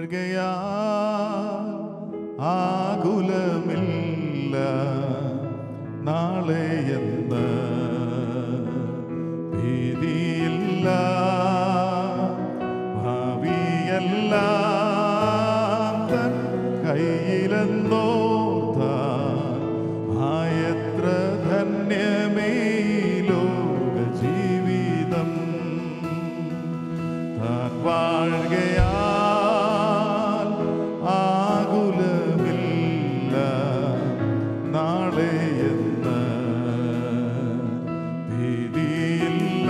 വാഴുകയാ ആകുലമില്ല നാളെ എന്ന് ഭീതിയില്ല ഭാവിയെല്ലാം തൻ കയ്യിലെന്നോർത്താൽ ആയത്ര ധന്യമേ ലോക ജീവിതം താൻ വാഴുകയാൽ ആകുലമില്ല നാളെ എന്ന് ഭീതിയില്ല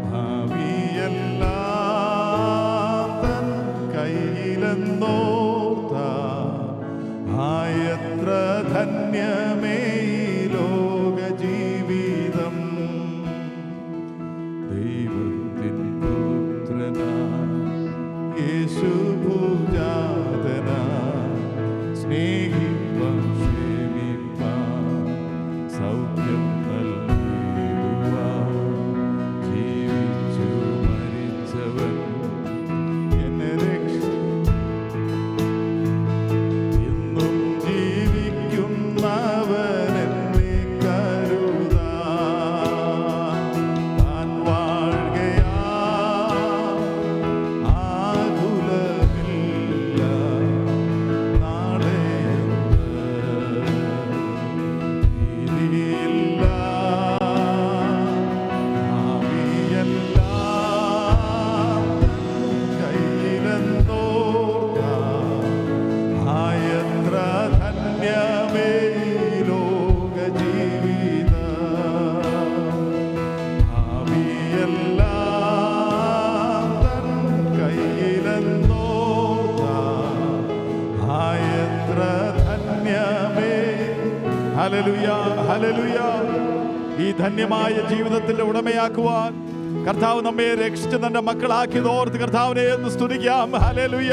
ഭാവിയെല്ലാം തൻ കയ്യിലെന്നോർത്താൽ ആയത്ര ധന്യമേ ലോക ജീവിതം ദൈവത്തിൻ പുത്രനാ യേശു പൂജാതനാ സ്നേഹിപ്പാൻ ക്ഷേമിപ്പാൻ സൗഖ്യം നൽകിടുവാൻ ജീവിച്ചു മരിച്ചവൻ എന്നെ എന്നും ജീവിക്കുന്നവൻ എന്നെ കരുതാൻ താൻ വാഴുകയാ ആകുലമില്ല നാളെ ഭീതിയില്ല ഭാവിയെല്ലാം കയ്യിലെന്നോർക്കാം ആയത്ര ധന്യമേ ലോക ജീവിതം ഭാവിയെല്ലാം തൻ കയ്യിലെന്നോർക്കാം ആയത്ര ധന്യമേ. Hallelujah, hallelujah. ഈ ധന്യമായ ജീവിതത്തിന്റെ ഉടമയാക്കുവാൻ കർത്താവ് നമ്മെ രക്ഷിച്ച് തന്റെ മക്കളാക്കിയത് ഓർത്ത് കർത്താവിനെ എന്ന് സ്തുതിക്കാം. Hallelujah,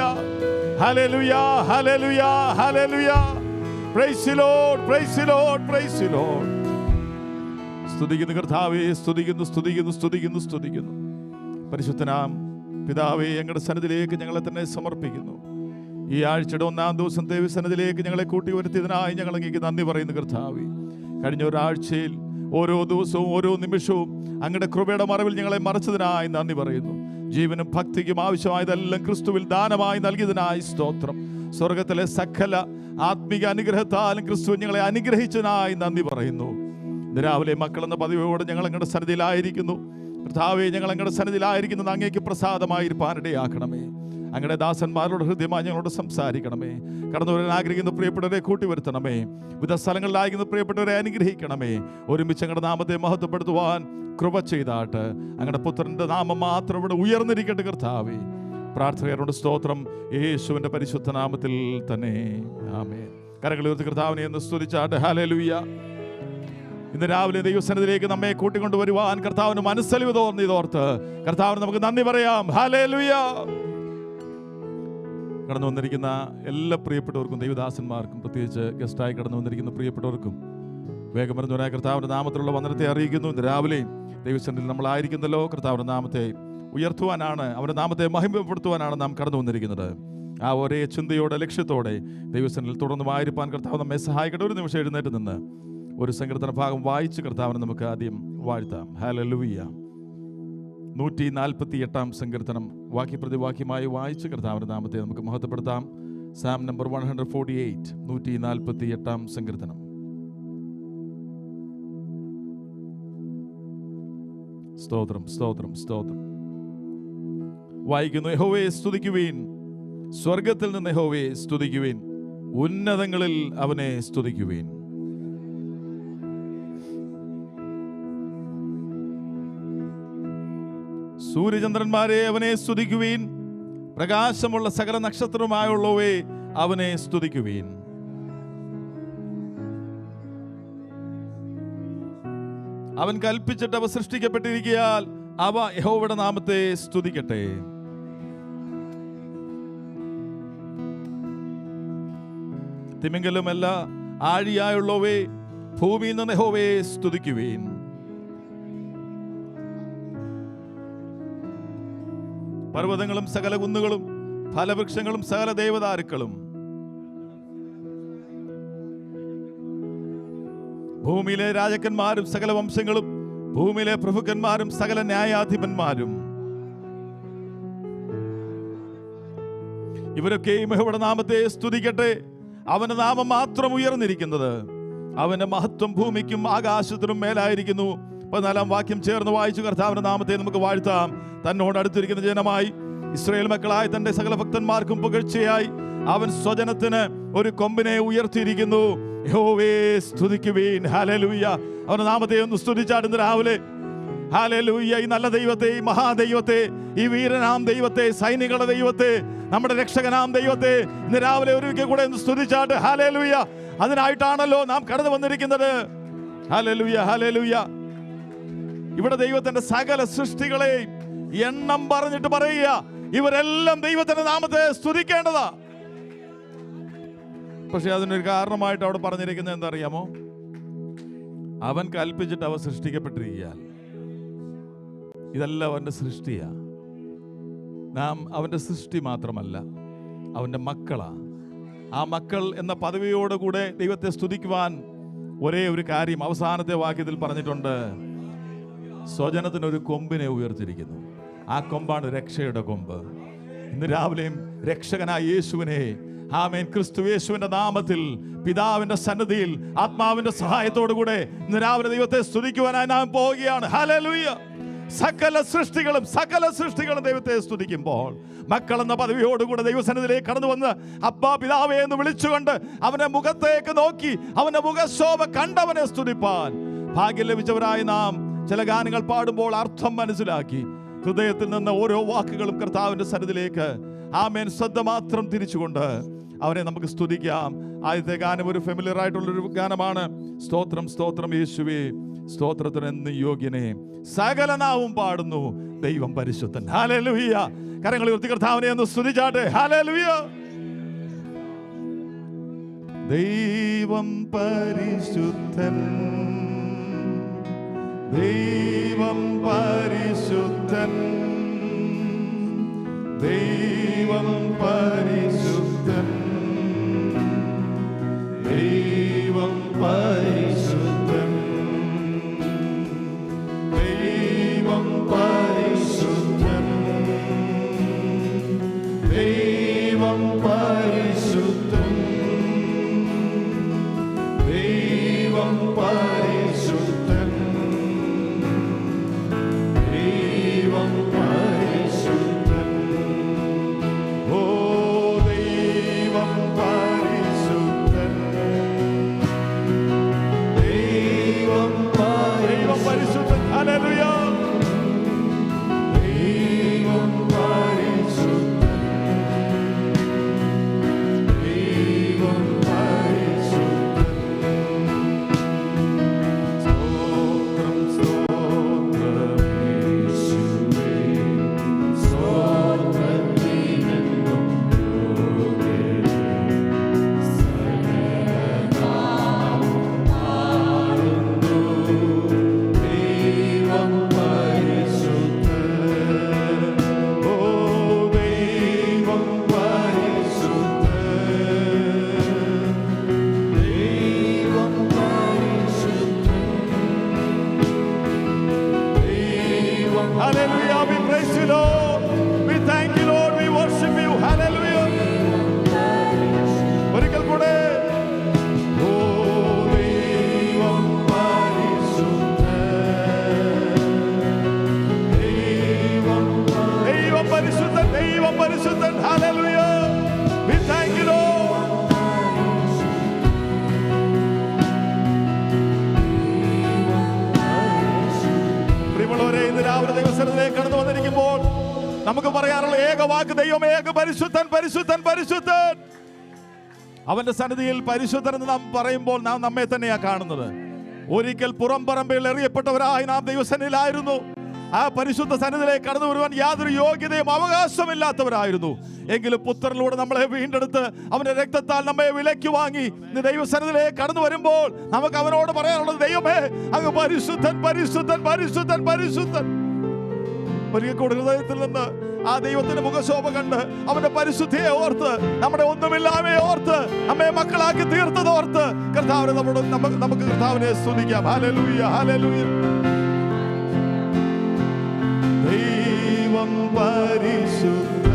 hallelujah, hallelujah, hallelujah. Praise the Lord, price the Lord, price the Lord. സ്തുതിക്കുന്നു കർത്താവേ, സ്തുതിക്കുന്നു, സ്തുതിക്കുന്നു, സ്തുതിക്കുന്നു, സ്തുതിക്കുന്നു. പരിശുദ്ധനാം പിതാവേ, ഞങ്ങളുടെ സന്നിധിയിലേക്ക് ഞങ്ങളെ തന്നെ സമർപ്പിക്കുന്നു. ഈ ആഴ്ചയുടെ 1-ാം ദിവസം ദൈവസന്നിധിയിലേക്ക് ഞങ്ങളെ കൂട്ടി വരുത്തിയതിനായി ഞങ്ങൾ അങ്ങേക്ക് നന്ദി പറയുന്നു കർത്താവേ. കഴിഞ്ഞ ഒരാഴ്ചയിൽ ഓരോ ദിവസവും ഓരോ നിമിഷവും അങ്ങയുടെ കൃപയുടെ മറവിൽ ഞങ്ങളെ മറച്ചതിനായി നന്ദി പറയുന്നു. ജീവനും ഭക്തിക്കും ആവശ്യമായതെല്ലാം ക്രിസ്തുവിൽ ദാനമായി നൽകിയതിനായി സ്തോത്രം. സ്വർഗത്തിലെ സകല ആത്മീക അനുഗ്രഹത്താലും ക്രിസ്തു ഞങ്ങളെ അനുഗ്രഹിച്ചതിനായി നന്ദി പറയുന്നു. ഇന്ന് രാവിലെ മക്കളെന്ന പദവിയോടെ ഞങ്ങൾ അങ്ങയുടെ സന്നിധിയിലായിരിക്കുന്നു കർത്താവേ. ഞങ്ങൾ അങ്ങയുടെ സന്നിധിയിലായിരിക്കുന്നത് അങ്ങേക്ക് പ്രസാദമായിരിക്കാനിടയാക്കണമേ. അങ്ങയുടെ ദാസന്മാരോട് ഹൃദ്യമായി ഞങ്ങളോട് സംസാരിക്കണമേ. കടന്നു വരാൻ ആഗ്രഹിക്കുന്ന പ്രിയപ്പെട്ടവരെ കൂട്ടിവരുത്തണമേ. വിവിധ സ്ഥലങ്ങളിലായിരിക്കുന്ന പ്രിയപ്പെട്ടവരെ അനുഗ്രഹിക്കണമേ. ഒരുമിച്ച് അങ്ങയുടെ നാമത്തെ മഹത്വപ്പെടുത്തുവാൻ കൃപ ചെയ്താട്ട് അങ്ങയുടെ പുത്രന്റെ നാമം മാത്രം ഇവിടെ ഉയർന്നിരിക്കട്ടെ കർത്താവേ. പ്രാർത്ഥനയോട് സ്തോത്രം യേശുവിന്റെ പരിശുദ്ധ നാമത്തിൽ തന്നെ, ആമേൻ. കരങ്ങൾ ഉയർത്തി കർത്താവിനെ എന്ന് സ്തുതിച്ചാട്ട്. ഹല്ലേലൂയ. ഇന്ന് രാവിലെ ദൈവസന്നിധിയിലേക്ക് നമ്മെ കൂട്ടിക്കൊണ്ടുവരുവാൻ കർത്താവിന് മനസ്സലിവ് തോന്നിയതോർത്ത് കർത്താവിന് നമുക്ക് നന്ദി പറയാം. ഹല്ലേലൂയ. കടന്നു വന്നിരിക്കുന്ന എല്ലാ പ്രിയപ്പെട്ടവർക്കും ദൈവദാസന്മാർക്കും പ്രത്യേകിച്ച് ഗസ്റ്റായി കടന്നു വന്നിരിക്കുന്ന പ്രിയപ്പെട്ടവർക്കും വേഗം വരുന്നവരായ കർത്താവിൻ്റെ നാമത്തിലുള്ള വന്ദനത്തെ അറിയിക്കുന്നു. ഇന്ന് രാവിലെ ദൈവസന്നിധിയിൽ നമ്മളായിരിക്കുന്നല്ലോ കർത്താവിൻ്റെ നാമത്തെ ഉയർത്തുവാനാണ്, അവരുടെ നാമത്തെ മഹിമപ്പെടുത്തുവാനാണ് നാം കടന്നു വന്നിരിക്കുന്നത്. ആ ഒരേ ചിന്തയോടെ ലക്ഷ്യത്തോടെ ദൈവസന്നിധിയിൽ തുടർന്നുമായിരിക്കാൻ കർത്താവ് നമ്മെ സഹായിക്കട്ടെ. ഒരു നിമിഷം എഴുന്നേറ്റ് നിന്ന് ഒരു സങ്കീർത്തന ഭാഗം വായിച്ച് കർത്താവിനെ നമുക്ക് ആദ്യം വാഴ്ത്താം. ഹല്ലേലൂയ. 148-ാം സങ്കീർത്തനം വാക്യപ്രതിവാക്യമായി വായിച്ച് കർത്താവിൻ്റെ നാമത്തെ നമുക്ക് മഹത്വപ്പെടുത്താം. സാം നമ്പർ 148, 148-ാം സങ്കീർത്തനം. സ്തോത്രം, സ്തോത്രം, സ്തോത്രം. വായിക്കുന്നു. യഹോവയെ സ്തുതിക്കുവീൻ, സ്വർഗത്തിൽ നിന്ന് യഹോവയെ സ്തുതിക്കുവീൻ, ഉന്നതങ്ങളിൽ അവനെ സ്തുതിക്കുവീൻ. സൂര്യചന്ദ്രന്മാരെ അവനെ സ്തുതിക്കുവീൻ, പ്രകാശമുള്ള സകല നക്ഷത്രവുമായുള്ളവയെ അവനെ സ്തുതിക്കുവീൻ. അവൻ കൽപ്പിച്ചിട്ട് അവ സൃഷ്ടിക്കപ്പെട്ടിരിക്കയാൽ അവ യഹോവയുടെ നാമത്തെ സ്തുതിക്കട്ടെ. തിമിംഗലമല്ല ആഴിയായുള്ളവേ ഭൂമിയിൽ നിന്ന് യഹോവയെ സ്തുതിക്കുവീൻ. പർവ്വതങ്ങളും സകല കുന്നുകളും ഫലവൃക്ഷങ്ങളും സകല ദേവദാരുക്കളും ഭൂമിയിലെ രാജാക്കന്മാരും സകല വംശങ്ങളും ഭൂമിയിലെ പ്രഭുക്കന്മാരും സകല ന്യായാധിപന്മാരും ഇവരൊക്കെയും യഹോവയുടെ നാമത്തെ സ്തുതിക്കട്ടെ. അവന്റെ നാമം മാത്രം ഉയർന്നിരിക്കുന്നത്, അവന്റെ മഹത്വം ഭൂമിക്കും ആകാശത്തിനും മേലായിരിക്കുന്നു. 14 വാക്യം ചേർന്ന് വായിച്ചു. കർത്താവിന്റെ നാമത്തെ നമുക്ക് വാഴ്ത്താം. തന്നോട് അടുത്തിരിക്കുന്ന ജനമായി ഇസ്രായേൽ മക്കളായ തന്റെ സകല ഭക്തന്മാർക്കും പുകഴ്ചയായി അവൻ സ്വജനത്തിന് ഒരു കൊമ്പിനെ ഉയർത്തിയിരിക്കുന്നു. യഹോവേ സ്തുതിക്കുവീൻ. ഹല്ലേലൂയ. അവന്റെ നാമത്തെ ഒന്ന് സ്തുതിച്ചാടുന്ന രാവിലെ. ഹല്ലേലൂയ. ഈ നല്ല ദൈവത്തെ, ഈ മഹാദൈവത്തെ, ഈ വീരനാം ദൈവത്തെ, സൈനികളുടെ ദൈവത്തെ, നമ്മുടെ രക്ഷകനാം ദൈവത്തെ ഇന്ന് രാവിലെ ഒരിക്കൽ കൂടെ ഒന്ന് സ്തുതിച്ചാട്ട്. ഹല്ലേലൂയ. അതിനായിട്ടാണല്ലോ നാം കടന്നു വന്നിരിക്കുന്നത്. Hallelujah, hallelujah. ഇവിടെ ദൈവത്തിന്റെ സകല സൃഷ്ടികളെ എണ്ണം പറഞ്ഞിട്ട് പറയുക, ഇവരെല്ലാം ദൈവത്തിന്റെ നാമത്തെ സ്തുതിക്കേണ്ടതാ. പക്ഷെ അതിനൊരു കാരണമായിട്ട് അവിടെ പറഞ്ഞിരിക്കുന്നത് എന്താ അറിയാമോ? അവൻ കൽപ്പിച്ചിട്ട് അവ സൃഷ്ടിക്കപ്പെട്ടിരിക്കുകയാൽ ഇതെല്ലാം അവന്റെ സൃഷ്ടിയാ. നാം അവന്റെ സൃഷ്ടി മാത്രമല്ല, അവന്റെ മക്കളാ. ആ മക്കൾ എന്ന പദവിയോടുകൂടെ ദൈവത്തെ സ്തുതിക്കുവാൻ ഒരേ ഒരു കാര്യം അവസാനത്തെ വാക്യത്തിൽ പറഞ്ഞിട്ടുണ്ട്. സ്വജനത്തിനൊരു കൊമ്പിനെ ഉയർത്തിരിക്കുന്നു. ആ കൊമ്പാണ് രക്ഷയുടെ കൊമ്പ്. ഇന്ന് രാവിലെയും രക്ഷകനായ യേശുവിനെ, ആമേൻ, ക്രിസ്തു യേശുവിന്റെ നാമത്തിൽ പിതാവിന്റെ സന്നിധിയിൽ ആത്മാവിന്റെ സഹായത്തോടു കൂടെ ഇന്ന് രാവിലെ ദൈവത്തെ സ്തുതിക്കുവാനായി നാം പോവുകയാണ്. ഹല്ലേലൂയ. സകല സൃഷ്ടികളും ദൈവത്തെ സ്തുതിക്കുമ്പോൾ മക്കൾ എന്ന പദവിയോടുകൂടെ ദൈവസന്നിധിയിലേക്ക് കടന്നു വന്ന് അപ്പാ പിതാവേ എന്ന് വിളിച്ചുകൊണ്ട് അവന്റെ മുഖത്തേക്ക് നോക്കി അവന്റെ മുഖശോഭ കണ്ടവനെ സ്തുതിപ്പാൻ ഭാഗ്യം ലഭിച്ചവരായി നാം ചില ഗാനങ്ങൾ പാടുമ്പോൾ അർത്ഥം മനസ്സിലാക്കി ഹൃദയത്തിൽ നിന്ന് ഓരോ വാക്കുകളും കർത്താവിന്റെ സന്നിധിയിലേക്ക് ആമേൻ ശ്രദ്ധ മാത്രം തിരിച്ചുകൊണ്ട് അവനെ നമുക്ക് സ്തുതിക്കാം. ആദ്യത്തെ ഗാനം ഒരു ഫെമിലിയർ ആയിട്ടുള്ളൊരു ഗാനമാണ്. സ്തോത്രം സ്തോത്രം യേശുവേ, സ്തോത്രത്തിന് എന്ന് യോഗ്യനെ, സകല നാവും പാടുന്നു ദൈവം പരിശുദ്ധൻ. ഹല്ലേലൂയ. കരങ്ങൾ ഉയർത്തി കർത്താവിനെ ഒന്ന് സ്തുതിച്ചാട്ടെ. ഹല്ലേലൂയ. ദൈവം പരിശുദ്ധൻ, ദൈവം പരിശുദ്ധൻ, ദൈവം പരിശുദ്ധൻ, ദൈവം പരിശുദ്ധൻ, ദൈവം പരിശുദ്ധൻ, ദൈവം പരിശുദ്ധൻ, ദൈവം പരിശുദ്ധൻ, ദൈവം പരിശുദ്ധൻ. ഓ ദൈവം പരിശുദ്ധൻ, ദൈവം പരിശുദ്ധൻ. ഹല്ലേലൂയ. ദൈവം പരിശുദ്ധൻ, ദൈവം പരിശുദ്ധൻ. സ്തോത്രം സ്തോത്രം യേശുവേ, സ്തോത്രത്തിനെന്നും യോഗ്യനേ, സകലനാമം പാടുന്നു ദൈവം പരിശുദ്ധൻ. ഓ ദൈവം പരിശുദ്ധൻ, ദൈവം പരിശുദ്ധൻ, ദൈവം. Hallelujah. We praise you, Lord. We thank you, Lord. We worship you. Hallelujah. ഒരിക്കൽ കൂടെ. ഓ ദൈവം പരിശുദ്ധൻ, ദൈവം പരിശുദ്ധൻ, ദൈവം പരിശുദ്ധൻ. Hallelujah. We thank you, Lord. പ്രിയമുള്ളവരെ, ഇന്ന് രാവിലെ ദൈവസന്നിധിയിലേക്ക് കടന്നു വന്നിരിക്കുമ്പോൾ നമുക്ക് പറയാനുള്ള ഏക വാക്ക് ദൈവം ഏക പരിശുദ്ധൻ, പരിശുദ്ധൻ, പരിശുദ്ധൻ. അവന്റെ സന്നിധിയിൽ പരിശുദ്ധൻ എന്ന് നാം പറയുമ്പോൾ നാം നമ്മെ തന്നെയാ കാണുന്നത്. ഒരിക്കൽ പുറം പറമ്പിൽ എറിയപ്പെട്ടവരായി നാം ദൈവസന്നിധിയിലായിരുന്നു. ആ പരിശുദ്ധ സന്നിധിയിലേക്ക് കടന്നു വരുവാൻ യാതൊരു യോഗ്യതയും അവകാശമില്ലാത്തവരായിരുന്നു. എങ്കിലും പുത്രനിലൂടെ നമ്മളെ വീണ്ടെടുത്ത് അവന്റെ രക്തത്താൽ നമ്മെ വിലയ്ക്ക് വാങ്ങി ഇന്ന് ദൈവസന്നിധിയിലേക്ക് കടന്നു വരുമ്പോൾ നമുക്ക് അവനോട് പറയാനുള്ളത് ദൈവമേ അങ്ങ് പരിശുദ്ധൻ, പരിശുദ്ധൻ, പരിശുദ്ധൻ, പരിശുദ്ധൻ. ഒരിക്കൽ കൂടെ ഹൃദയത്തിൽ നിന്ന് ആ ദൈവത്തിന്റെ മുഖശോഭ കണ്ട് അവന്റെ പരിശുദ്ധിയെ ഓർത്ത് നമ്മുടെ ഒന്നുമില്ലായ്മയെ ഓർത്ത് നമ്മെ മക്കളാക്കി തീർത്തത് ഓർത്ത് കർത്താവിനെ നമുക്ക് കർത്താവിനെ സ്തുതിക്കാം. Hallelujah, hallelujah. ദൈവം പരിശുദ്ധ,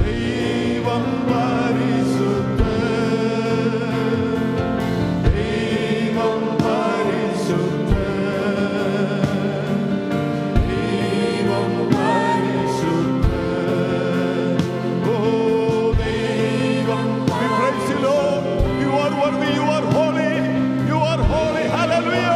ദൈവം പരിശുദ്ധ, ദൈവം പരിശുദ്ധ, ദൈവം പരിശുദ്ധ. ഓ ദൈവം, we praise you Lord. You are worthy, you are holy, you are holy. Hallelujah.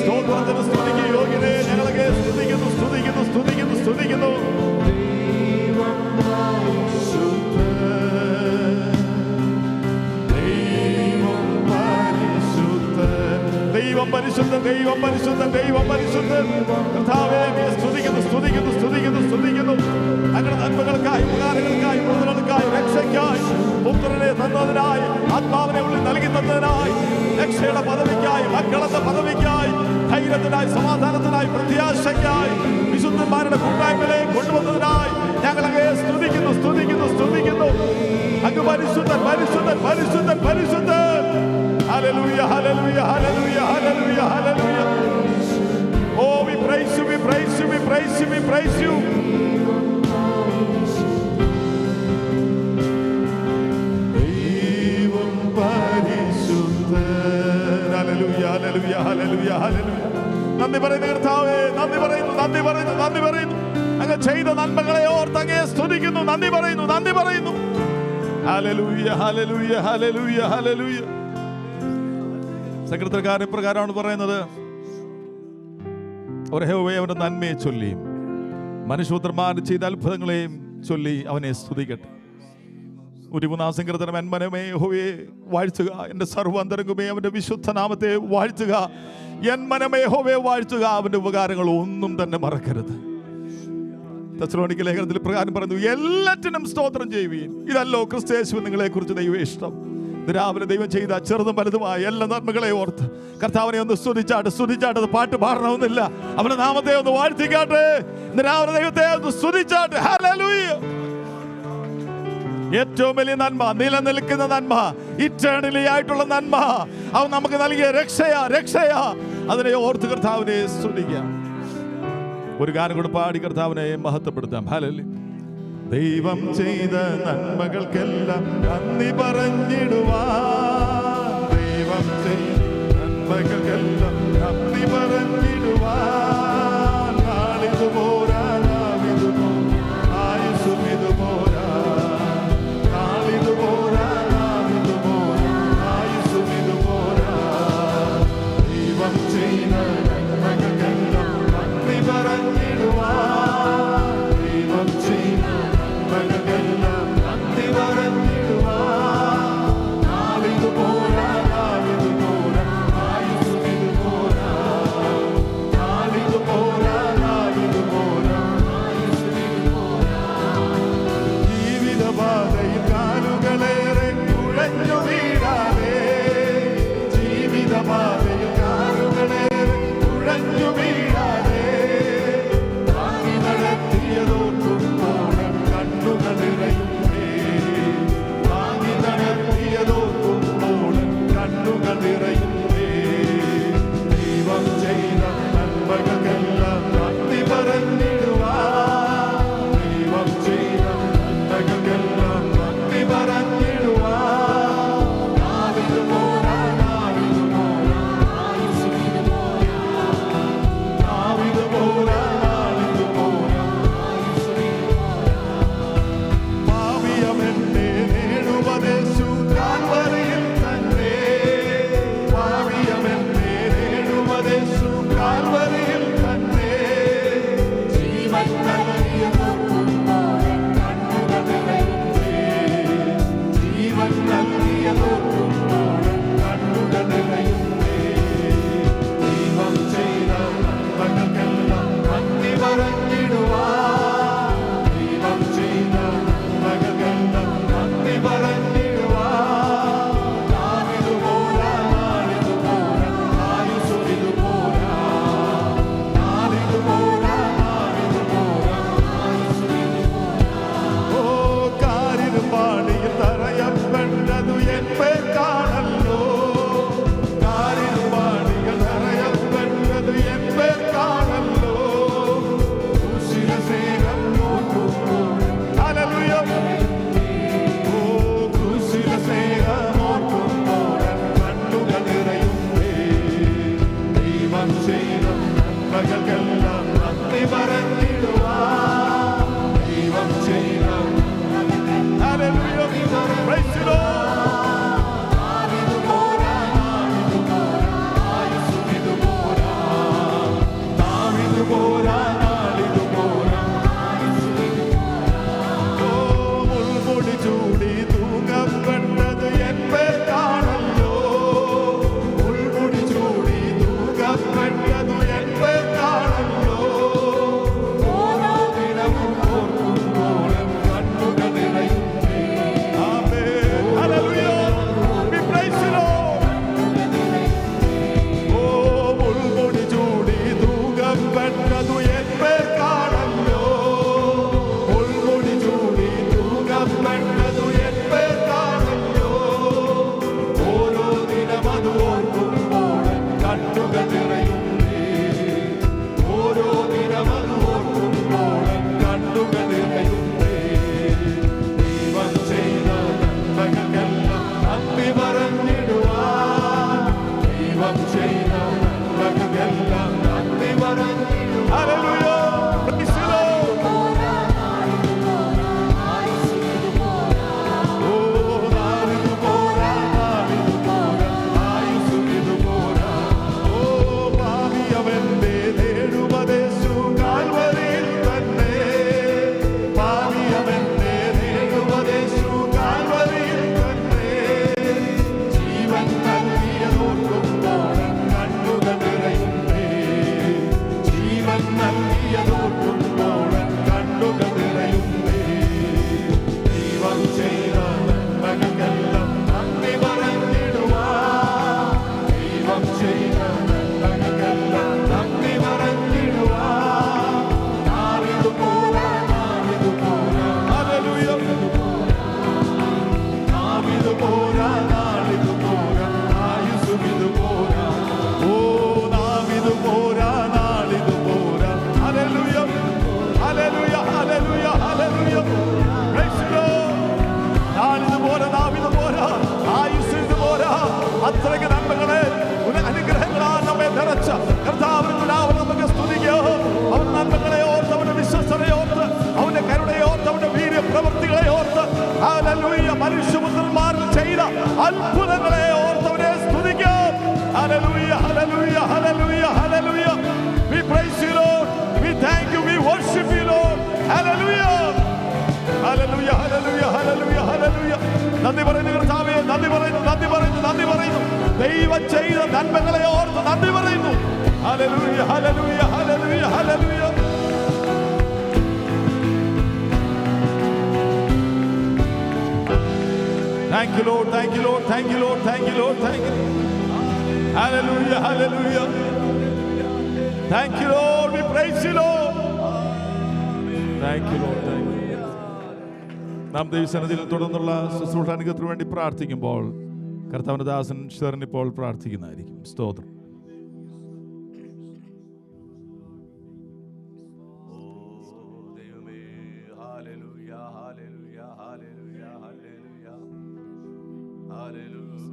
സ്തോത്രത്തിന് സ്തുതിക്ക് യോഗ്യതയെ ഞങ്ങളൊക്കെ സ്തുതിക്കുന്നു, സ്തുതിക്കുന്നു, സ്തുതിക്കുന്നു, സ്തുതിക്കുന്നു. ദൈവം പരിശുദ്ധൻ, ദൈവം പരിശുദ്ധൻ, ദൈവം പരിശുദ്ധൻ. കർത്താവേ സ്തുതിക്കുന്നു, സ്തുതിക്കുന്നു, സ്തുതിക്കുന്നു, സ്തുതിക്കുന്നു. അങ്ങനെ നന്മകൾക്കായി, ഉപകാരങ്ങൾക്കായി, വിടുതലുകൾക്കായി, രക്ഷയ്ക്കായി, പുത്രനെ തന്നതിനായി, ആത്മാവിനെ ഉള്ളിൽ നൽകി തന്നതിനായി, രക്ഷയുടെ പദവിക്കായി, മക്കളെന്ന പദവിക്കായി, ധൈര്യത്തിനായി, സമാധാനത്തിനായി, പ്രത്യാശയ്ക്കായി, വിശുദ്ധന്മാരുടെ കൂട്ടായ്മയിലെ കൊണ്ടുവന്നതിനായി ഞങ്ങളെ സ്തുതിക്കുന്നു, സ്തുതിക്കുന്നു, സ്തുതിക്കുന്നു. അങ്ങ് പരിശുദ്ധൻ, പരിശുദ്ധൻ, പരിശുദ്ധൻ, പരിശുദ്ധൻ. Hallelujah, hallelujah, hallelujah, hallelujah, hallelujah. Oh, we praise you, we praise you, we praise you, we praise you. Devam parishuddha. Hallelujah, hallelujah, hallelujah, hallelujah. നന്ദി പറയുന്നു കർത്താവേ, നന്ദി പറയുന്നു, നന്ദി പറയുന്നു, നന്ദി പറയുന്നു. അങ്ങ് ചെയ്ത നന്മകളെ ഓർത്ത് അങ്ങയെ സ്തുതിക്കുന്നു, നന്ദി പറയുന്നു, നന്ദി പറയുന്നു. Hallelujah, hallelujah, hallelujah, hallelujah. സങ്കീർത്തനക്കാരൻ ഇപ്രകാരമാണ് പറയുന്നത്: അവർ യഹോവയെ അവന്റെ നന്മയെ ചൊല്ലിയും മനുഷ്യപുത്രന്മാർ ചെയ്ത അത്ഭുതങ്ങളെയും ചൊല്ലി അവനെ സ്തുതിക്കട്ടെ. 103 സങ്കീർത്തനം, എൻ മനമേ യഹോവയെ വാഴ്ത്തുക, എൻ്റെ സർവ്വാന്തരംഗമേ അവൻ്റെ വിശുദ്ധ നാമത്തെ വാഴ്ത്തുക. എൻ മനമേ യഹോവയെ വാഴ്ത്തുക, അവൻ്റെ ഉപകാരങ്ങൾ ഒന്നും തന്നെ മറക്കരുത്. തെസ്സലോനിക്ക ലേഖനത്തിൽ പ്രകാരം പറയുന്നു, എല്ലാറ്റിനും സ്തോത്രം ചെയ്യുവീൻ, ഇതല്ലോ ക്രിസ്തുയേശുവിൽ നിങ്ങളെ കുറിച്ച് ദൈവം ഇഷ്ടം. ഇത് രാവിലെ ദൈവം ചെയ്ത ചെറുതും വലുതുമായ എല്ലാ നന്മകളെ ഓർത്ത് കർത്താവിനെ ഒന്ന് സ്തുതിച്ചാട്ട്. പാട്ട് പാടണമെന്നില്ല, അവന്റെ നാമത്തെ ഒന്ന് വാഴ്ത്തിക്കാട്ടെ. ഇന്ന് രാവിലെ ദൈവത്തെ ഒന്ന് സ്തുതിച്ചാട്ട്. ഹല്ലേലൂയ. ഏറ്റവും വലിയ നന്മ, നിലനിൽക്കുന്ന നന്മ, ഇറ്റേണലി ആയിട്ടുള്ള നന്മ, അവൻ നമുക്ക് നൽകിയ രക്ഷയാ. അതിനെ ഓർത്ത് കർത്താവിനെ സ്തുതിക്കാം. ഒരു ഗാനം കൂടെ പാടി കർത്താവിനെ മഹത്വപ്പെടുത്താം. ഹല്ലേലൂയ. ദൈവം ചെയ്ത നന്മകൾക്കെല്ലാം നന്ദി പറഞ്ഞിടുവാൻ, ദൈവം ചെയ്ത നന്മകൾക്കെല്ലാം നന്ദി പറഞ്ഞിടുവാൻ. നാളിതു പോരാ, നാളിതു പോരാ, ആയുസ്സും ഇതു പോരാ. നാളിതു പോരാ, നാളിതു പോരാ, ആയുസ്സും ഇതു പോരാ. ദൈവം ചെയ്ത നന്മകൾക്കെല്ലാം നന്ദി പറഞ്ഞിടുവാൻ, ദൈവം ചെയ്ത നന്മകൾക്കെല്ലാം നന്ദി പറഞ്ഞിടുവാൻ. നാളിതു പോരാ, നാളിതു പോരാ, ആയുസ്സും ഇതു പോരാ. നാളിതു പോരാ, നാളിതു പോരാ, ആയുസ്സും ഇതു പോരാ. ജീവിതപാതയിൽ കാലുകളേറെ കുഴഞ്ഞു വീഴാതെ, ജീവിതപാതയിൽ കാലുകളേറെ കുഴഞ്ഞു വീഴാതെ, താങ്ങി നടത്തിയതോർക്കുമ്പോൾ കണ്ണുകൾ നിറയുന്നേ, താങ്ങി നടത്തിയതോർക്കുമ്പോൾ കണ്ണുകൾ നിറയുന്നേ. ദൈവം ചെയ്ത നന്മകൾക്കെല്ലാം നന്ദി പറഞ്ഞിടുവാൻ, ദൈവം ചെയ്ത നന്മകൾക്കെല്ലാം നന്ദി പറഞ്ഞിടുവാൻ. നാളിതു പോരാ, നാളിതു പോരാ, ആയുസ്സും ഇതു പോരാ. നാളിതു പോരാ, നാളിതു പോരാ, ആയുസ്സും ഇതു പോരാ. പാപിയമെന്നെ നേടുവതേശു കാൽവരിയിൽ തന്നെ, പാപിയമെന്നെ നേടുവതേശു കാൽവരിയിൽ തന്നെ. ജീവൻ നൽകിയതോർക്കുമ്പോൾ കണ്ണുകൾ നിറയുന്നേ, ജീവൻ നൽകിയതോർക്കുമ്പോൾ കണ്ണുകൾ നിറയുന്നേ. ദൈവം ചെയ്ത നന്മകൾക്കെല്ലാം നന്ദി പറഞ്ഞിടുവാൻ, ദൈവം ചെയ്ത നന്മകൾക്കെല്ലാം നന്ദി പറഞ്ഞിടുവാൻ. നാളിതു പോരാ, നാളിതു പോരാ, ആയുസ്സും ഇതു പോരാ. നാളിതു പോരാ, നാളിതു പോരാ, ആയുസ്സും ഇതു പോരാ. ഓ കാരിലും പാടിയിൽ തറയപ്പെട്ടതു എൻ പേർക്കാണല്ലോ, കാരിലും പാടിയിൽ തറയപ്പെട്ടത് എൻ പേർക്കാണല്ലോ. ക്രൂശിലെ സ്നേഹം ഓർക്കുമ്പോൾ, ഹല്ലേലൂയ. ഓ ക്രൂശിലെ സ്നേഹം ഓർക്കുമ്പോൾ കണ്ണുകൾ നിറയുന്നേ. ദൈവം ചെയ്ത നന്മകൾക്കെല്ലാം നന്ദി പറഞ്ഞിടുവാൻ, ദൈവം ചെയ്ത ഹല്ലേലൂയ. Praise the Lord. നാളിതു പോരാ, നാളിതു പോരാ, ആയുസ്സും ഇതു പോരാ. നാളിതു പോരാ, നാളിതു പോരാ, ആയുസ്സും ഇതു പോരാ. ഓ മുൾമുടി ചൂടി തൂങ്ങപ്പെട്ടത് എൻ പേർക്കാണല്ലോ, മുൾമുടി ചൂടി തൂങ്ങപ്പെട്ടതു എൻ പേർക്കാണല്ലോ. ഓരോ ദിനവും ഓർക്കുമ്പോൾ കണ്ണുകൾ നിറയുന്നേ. ആമേൻ. Hallelujah. We praise you, Lord. ഓ മുൾമുടി ചൂടി തൂങ്ങപ്പെട്ടതു എൻ പേർക്കാണല്ലോ, മുൾമുടി ചൂടി തൂങ്ങപ്പെട്ടതു എൻ പേർക്കാണല്ലോ. ഓരോ ദിനം അത് ഓർക്കുമ്പോൾ കണ്ണുകൾ നിറയുന്നേ, ഓരോ ദിനം അത് ഓർക്കുമ്പോൾ കണ്ണുകൾ നിറയുന്നേ. ദൈവം ചെയ്ത നന്മകൾക്കെല്ലാം നന്ദി പറഞ്ഞിടുവാൻ, ദൈവം ചെയ്ത നന്മകൾക്കെല്ലാം നന്ദി പറഞ്ഞിടുവാൻ. ഹല്ലേലൂയ. Praise the Lord. ഓ നാളിതു പോരാ, നാളിതു പോരാ, ആയുസ്സും ഇതു പോരാ. ഓ പാപിയവന്റെ നേടുവതേശു കാൽവരിയിൽ തന്നെ, പാപിയവന്റെ നേടുവതേശു കാൽവരിയിൽ Hallelujah, hallelujah, hallelujah, hallelujah. We praise you, Lord. We thank you. We worship you, Lord. Hallelujah. Hallelujah, hallelujah, hallelujah, hallelujah. നന്ദി പറയുന്നു കർത്താവേ, നന്ദി പറയുന്നു, നന്ദി പറയുന്നു, നന്ദി പറയുന്നു. ദൈവം ചെയ്ത നന്മകളെ ഓർത്ത് നന്ദി പറയുന്നു. Hallelujah, hallelujah, hallelujah, hallelujah. Thank you, Lord, thank you, Lord, thank you, Lord, thank you, Lord, thank you. Hallelujah, hallelujah. Thank you, Lord, we praise you, Lord. Thank you, Lord, thank you. നാം ദൈവസന്നിധിയിൽ തുടർന്നുള്ള ശുശ്രൂഷാനുഗ്രഹത്തിന് വേണ്ടി പ്രാർത്ഥിക്കുമ്പോൾ കർത്താവിന്റെ ദാസൻ ഷെറിൻ ഇപ്പോൾ പ്രാർത്ഥിക്കുന്നതായിരിക്കും. സ്തോത്രം.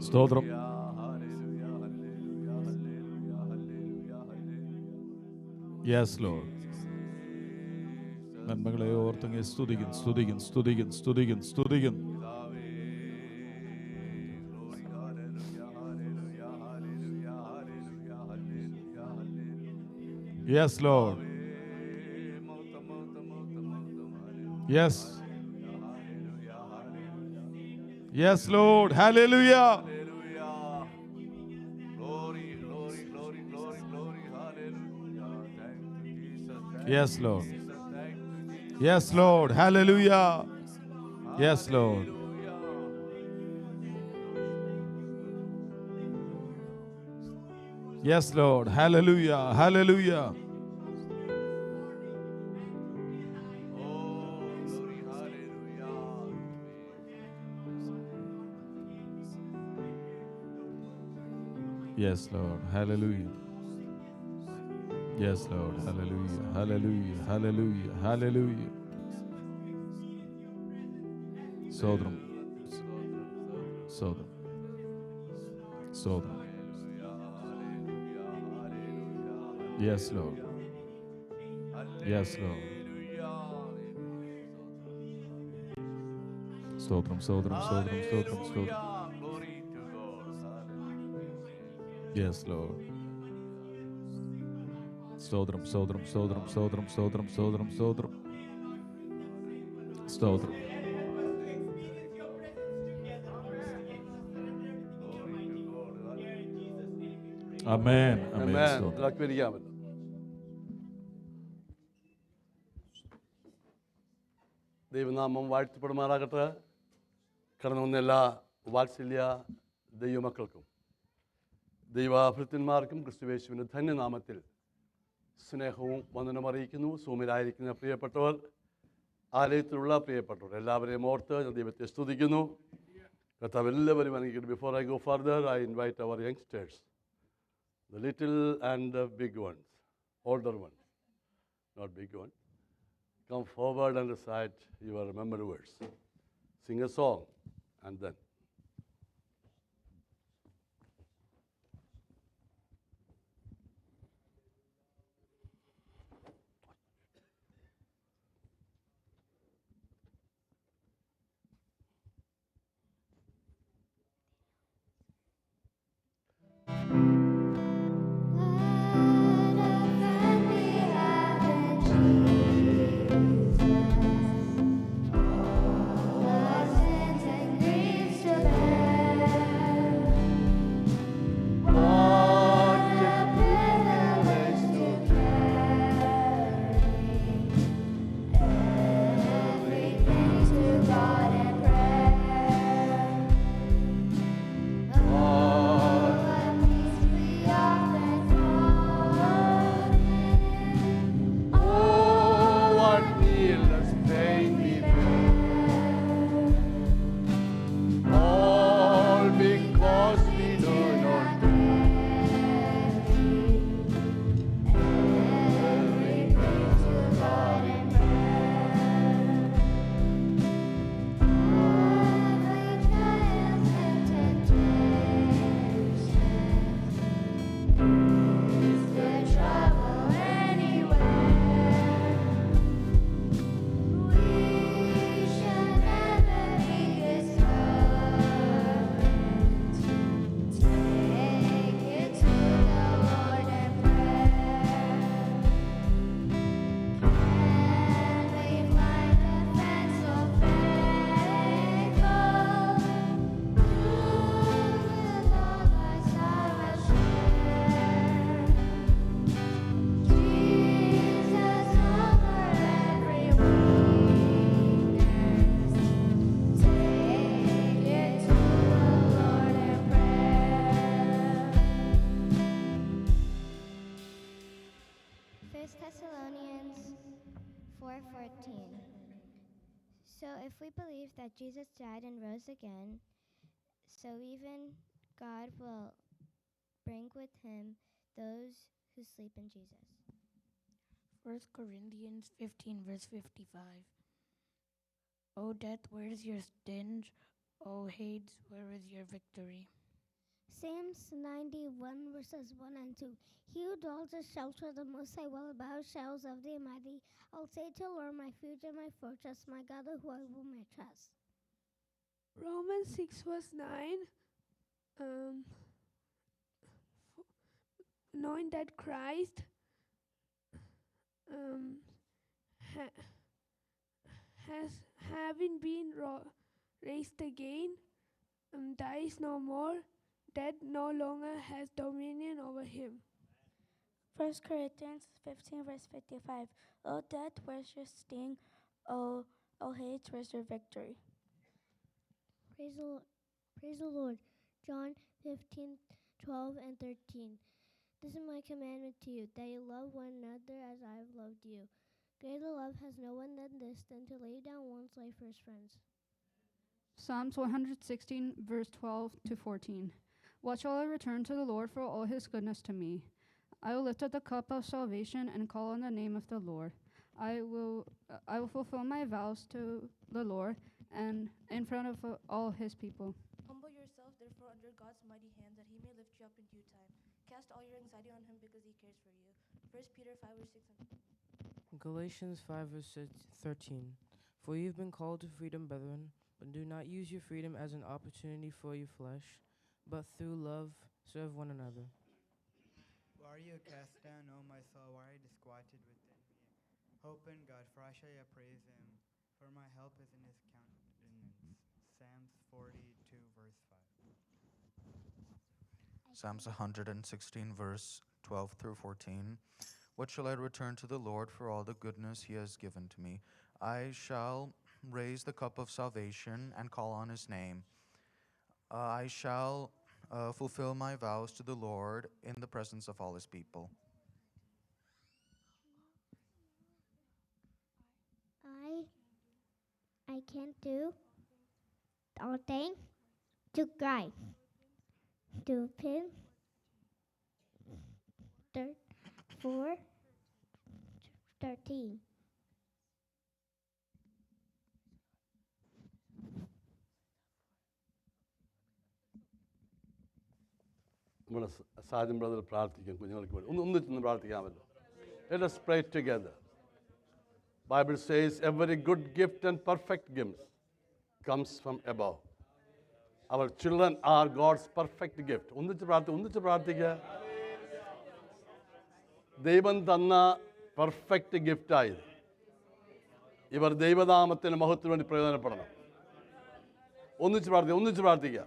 സ്തോത്രം. Yes, Lord. നന്മകളെ ഓർത്തങ്ങ് സ്തുതിക്കുന്നു, സ്തുതിക്കുന്നു, സ്തുതിക്കുന്നു, സ്തുതിക്കുന്നു, സ്തുതിക്കുന്നു. Yes, Lord. Yes. Yes, Lord. Hallelujah. Yes, Lord. Yes, Lord. Hallelujah. Yes, Lord. Yes, Lord. Hallelujah. Hallelujah. Yes, Lord. Hallelujah. Yes, Lord. Hallelujah. Hallelujah. Hallelujah. Hallelujah. Sodram. Sodram. Sodram. Yes, Lord. Yes, Lord. Sodram, Sodram, Sodram, Sodram, Sodram. Yes, Lord. Sodram, Sodram, Sodram, Sodram, Sodram, Sodram, Sodram. Sodram. Amen. Amen. ദൈവനാമം വാഴ്ത്തപ്പെടുമാറാകട്ടെ. കടന്നു വന്ന എല്ലാ വാത്സല്യ ദൈവമക്കൾക്കും ദൈവഭൃത്യന്മാർക്കും ക്രിസ്തുയേശുവിൻ്റെ ധന്യനാമത്തിൽ സ്നേഹവും വന്ദനം അറിയിക്കുന്നു. സൂമിലായിരിക്കുന്ന പ്രിയപ്പെട്ടവർ, ആലയത്തിലുള്ള പ്രിയപ്പെട്ടവർ എല്ലാവരെയും ഓർത്ത് ഞാൻ ദൈവത്തെ സ്തുതിക്കുന്നു. കർത്താവ് എല്ലാവരും അനുഗ്രഹിക്കട്ടെ. Before I go further, I invite our youngsters, the little and the big ones, older ones, not big ones, come forward and recite your memory words. Sing a song and then. Sins and griefs 4:14. So if we believe that Jesus died and rose again, so even God will bring with him those who sleep in Jesus. 1 Corinthians 15, verse 55. O death, where is your sting? O Hades, where is your victory? Psalms 91 verses 1 and 2. He who dwells in shelter of the Most High will abide shadows of the Almighty. I'll say to the Lord, my refuge and my fortress, my God, in whom I will my trust. Romans 6 verse 9. Knowing that Christ has having been raised again, dies no more, death no longer has dominion over him. 1 Corinthians 15, verse 55. O death, where's your sting? O Hades, where's your victory? Praise the Lord. Praise the Lord. John 15:12 and 13. This is my commandment to you, that you love one another as I have loved you. Greater love has no one than this, than to lay down one's life for his friends. Psalms 116, verse 12 to 14. What shall I return to the Lord for all his goodness to me? I will lift up the cup of salvation and call on the name of the Lord. I will fulfill my vows to the Lord and in front of all his people. Humble yourself, therefore, under God's mighty hand, that he may lift you up in due time. Cast all your anxiety on him because he cares for you. 1 Peter 5, verse 6 and Galatians 5, verse 13. For you've been called to freedom, brethren, but do not use your freedom as an opportunity for your flesh, but through love serve one another. Why are you cast down, O my soul? Why are you disquieted within me? Hope in God, for I shall yet praise him, for my help is in his countenance. Psalms 42, verse 5. Psalms 116, verse 12 through 14. What shall I return to the Lord for all the goodness he has given to me? I shall raise the cup of salvation and call on his name. I shall fulfill my vows to the Lord in the presence of all his people. I can't do all things to Christ. To pin 4:13. നമ്മുടെ Sajan brother പ്രാർത്ഥിക്കും കുഞ്ഞുങ്ങൾക്ക് വേണ്ടി ഒന്നിച്ചൊന്ന് പ്രാർത്ഥിക്കാമല്ലോ. Let us pray together. Bible says every good gift and perfect gift comes from above. Our children are God's perfect gift. ഒന്നിച്ച് പ്രാർത്ഥിക്കുക. ദൈവം തന്ന perfect ഗിഫ്റ്റായത് ഇവർ ദൈവനാമത്തിന് മഹത്വത്തിന് വേണ്ടി പ്രയോജനപ്പെടണം. ഒന്നിച്ച് പ്രാർത്ഥിക്കുക.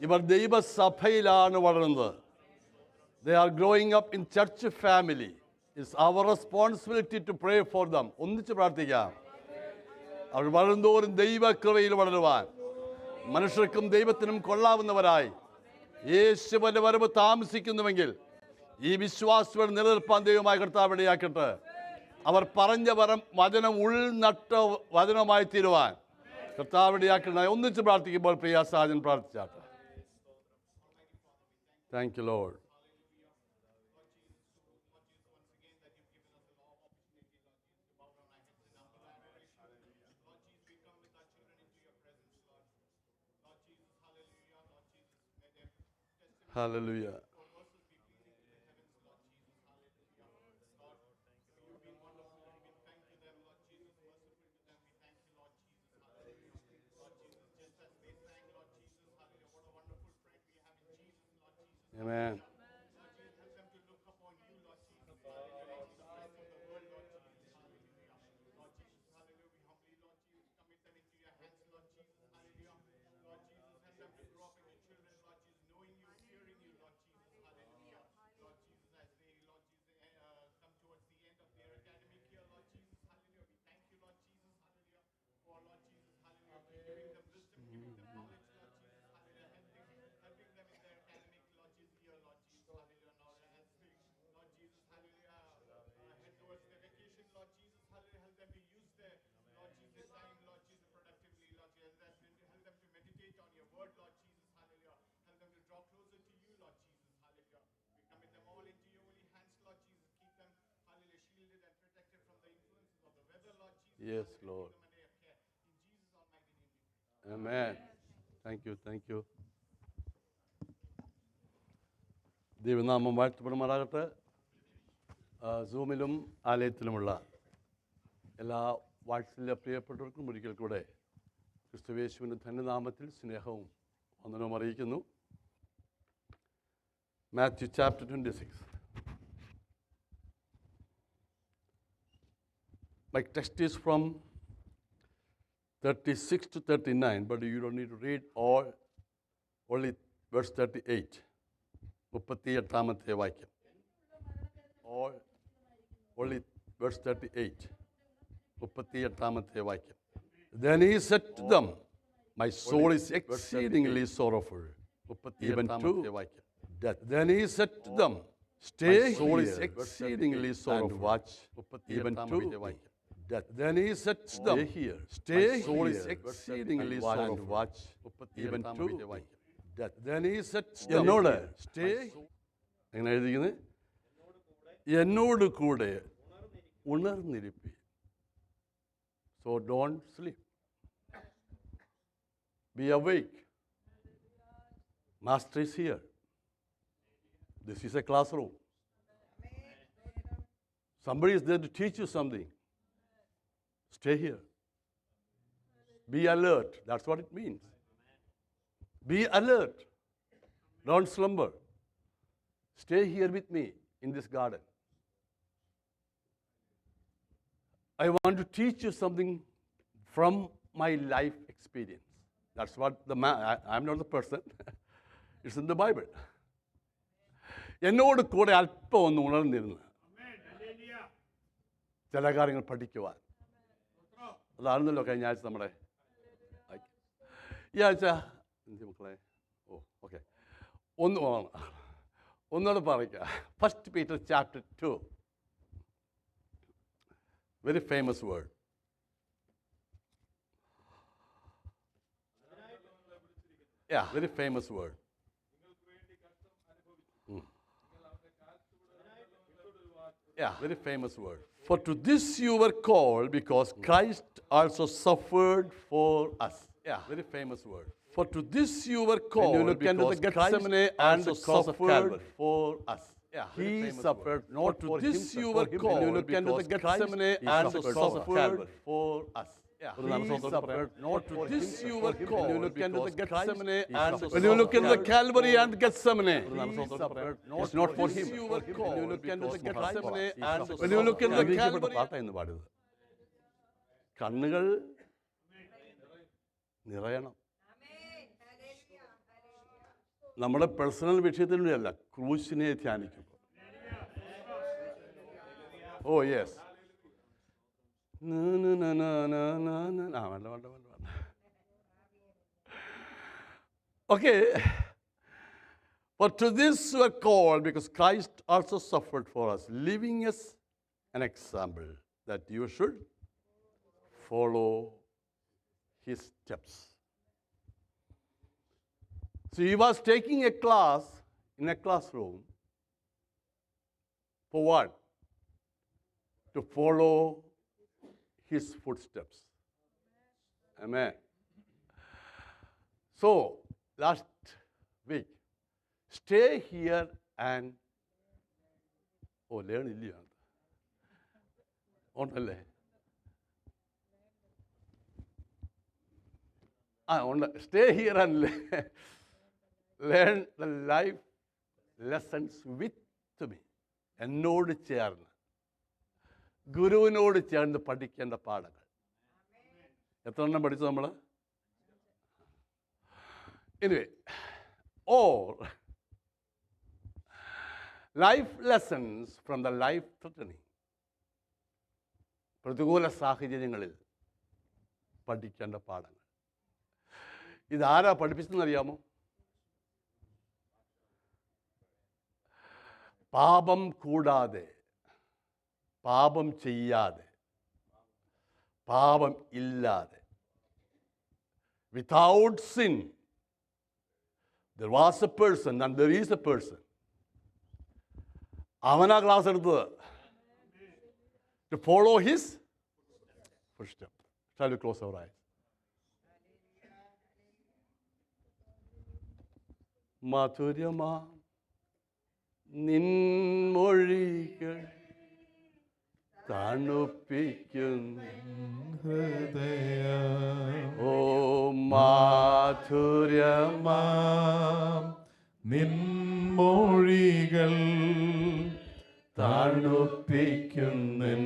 ഇവർ ദൈവസഭയിലാണ് വളരുന്നത്. They are growing up in church family. It's our responsibility to pray for them. ഒന്നിച്ച് പ്രാർത്ഥിക്കാം. അവർ വളരുന്തോറും ദൈവകൃപയിൽ വളരുവാൻ മനുഷ്യർക്കും ദൈവത്തിനും കൊള്ളാവുന്നവരായി യേശുവിന്റെ വരവ് താമസിക്കുന്നുവെങ്കിൽ ഈ വിശ്വാസത്തോടെ നിലനിൽപ്പാൻ ദൈവമായ കർത്താവ് ഇടയാക്കട്ടെ. അവർ പറഞ്ഞ വചനം ഉൾനട്ട വചനമായി തീരുവാൻ കർത്താവ് ഇടയാക്കട്ടെ. ഒന്നിച്ച് പ്രാർത്ഥിക്കുമ്പോൾ പ്രിയ Sajan പ്രാർത്ഥിച്ചാട്ടെ. Thank you, Lord. Hallelujah. Amen. Yes, Lord. Amen. Thank you, thank you. ദൈവനാമം വാഴ്ത്തപ്പെടുമാറാകട്ടെ. സൂമിലും ആലയത്തിലുമുള്ള എല്ലാ വാട്സിലെ പ്രിയപ്പെട്ടവർക്കും ഒരിക്കൽ കൂടെ ക്രിസ്തുവേശുവിൻ്റെ ധന്യനാമത്തിൽ സ്നേഹവും വന്ദനവും അറിയിക്കുന്നു. Matthew chapter 26. My text is from 36 to 39, but you don't need to read all, only verse 38. 38ാമത്തെ വാക്യം. All, only verse 38. 38ാമത്തെ വാക്യം. Then he said to them, my soul is exceedingly sorrowful, even to death. Then he said to them, stay here, is exceedingly sorrowful, and watch, even to death. Then he said to them, stay here, my soul is exceedingly sorrowful, and watch, even to death. Then he said to them, എന്നോട് stay, എങ്ങനെ എഴുതിക്കുന്നത്? എന്നോട് കൂടെ ഉണർന്നിരിപ്പി. So don't sleep. Be awake. Master is here. This is a classroom. Somebody is there to teach you something. Stay here. Be alert. That's what it means. Be alert. Don't slumber. Stay here with me in this garden. I want to teach you something from my life experience. That's what I'm not the person. It's in the Bible. എന്നോട് കൂടെ അല്പം ഒന്ന് ഉണർന്നിരുന്ന് ചില കാര്യങ്ങൾ പഠിക്കുവാൻ. അതാണെന്നല്ലോ കഴിഞ്ഞ ആഴ്ച നമ്മുടെ ഈ ആഴ്ച മക്കളെ. ഓക്കെ, ഒന്നുകൂടെ പറയാം. 1 Peter chapter 2. Very famous word. Yeah, very famous word. Yeah, very famous word. For to this you were called, because Christ also suffered for us. Yeah, very famous word. For to this you were called, when you look into the Gethsemane and the cross of Calvary for us. Yeah, he suffered not for this you were called. When you look into the Gethsemane and the cross of Calvary for us. Yeah, he suffered not for this you were called. When you look into the Gethsemane and when you look into the Calvary and Gethsemane, he suffered it's not for him. You were called. When you look into the Gethsemane and when you look into the Calvary. പാട്ടായിരുന്നു പാടിയത്. കണ്ണുകൾ നിറയണം. നമ്മുടെ personal വിഷയത്തിലൂടെയല്ല, ക്രൂശിനെ ധ്യാനിക്കുമ്പോൾ. Oh yes. വേണ്ട. Okay. But to this we are called, because Christ also suffered for us, leaving us an example that you should follow his steps. So he was taking a class in a classroom. For what? To follow his footsteps. Amen. So, last week, stay here and learn ഇല്ല. ഉണ്ടല്ലേ? Stay here and learn the life lessons with me. എന്നോട് ചേർന്ന്, ഗുരുവിനോട് ചേർന്ന് പഠിക്കേണ്ട പാഠങ്ങൾ. എത്ര എണ്ണം പഠിച്ചു നമ്മൾ? Anyway, or life lessons from the life threatening. പ്രതികൂല സാഹചര്യങ്ങളിൽ പഠിക്കേണ്ട പാഠങ്ങൾ. ഇതാരാ പഠിപ്പിച്ചെന്നറിയാമോ? പാപം കൂടാതെ, പാപം ചെയ്യാതെ, പാപം ഇല്ലാതെ, without sin, there was a person and there is a person. അവനാ ക്ലാസ് എടുത്തത്. To follow his footsteps. Shall we close our eyes? മധുരമാ നിൻമൊഴികൾ തണുപ്പിക്കുന്നു ഹൃദയം ഓ മാധുരമാ നിൻമൊഴികൾ തണുപ്പിക്കുന്നെൻ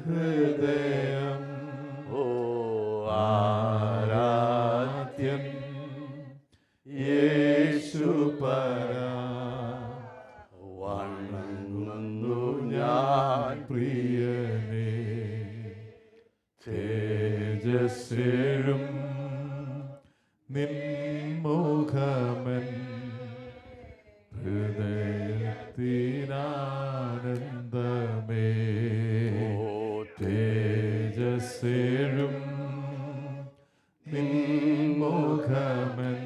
ഹൃദയം ഓ ആരാധ്യൻ യേശുപരാ വണങ്ങുന്നു ഞാൻ പ്രിയനേ തേജസ്സേഴും നിൻമുഖമൻ ഹൃദയത്തിനാനന്ദമേ തേജസ്സേഴും നിൻമുഖമൻ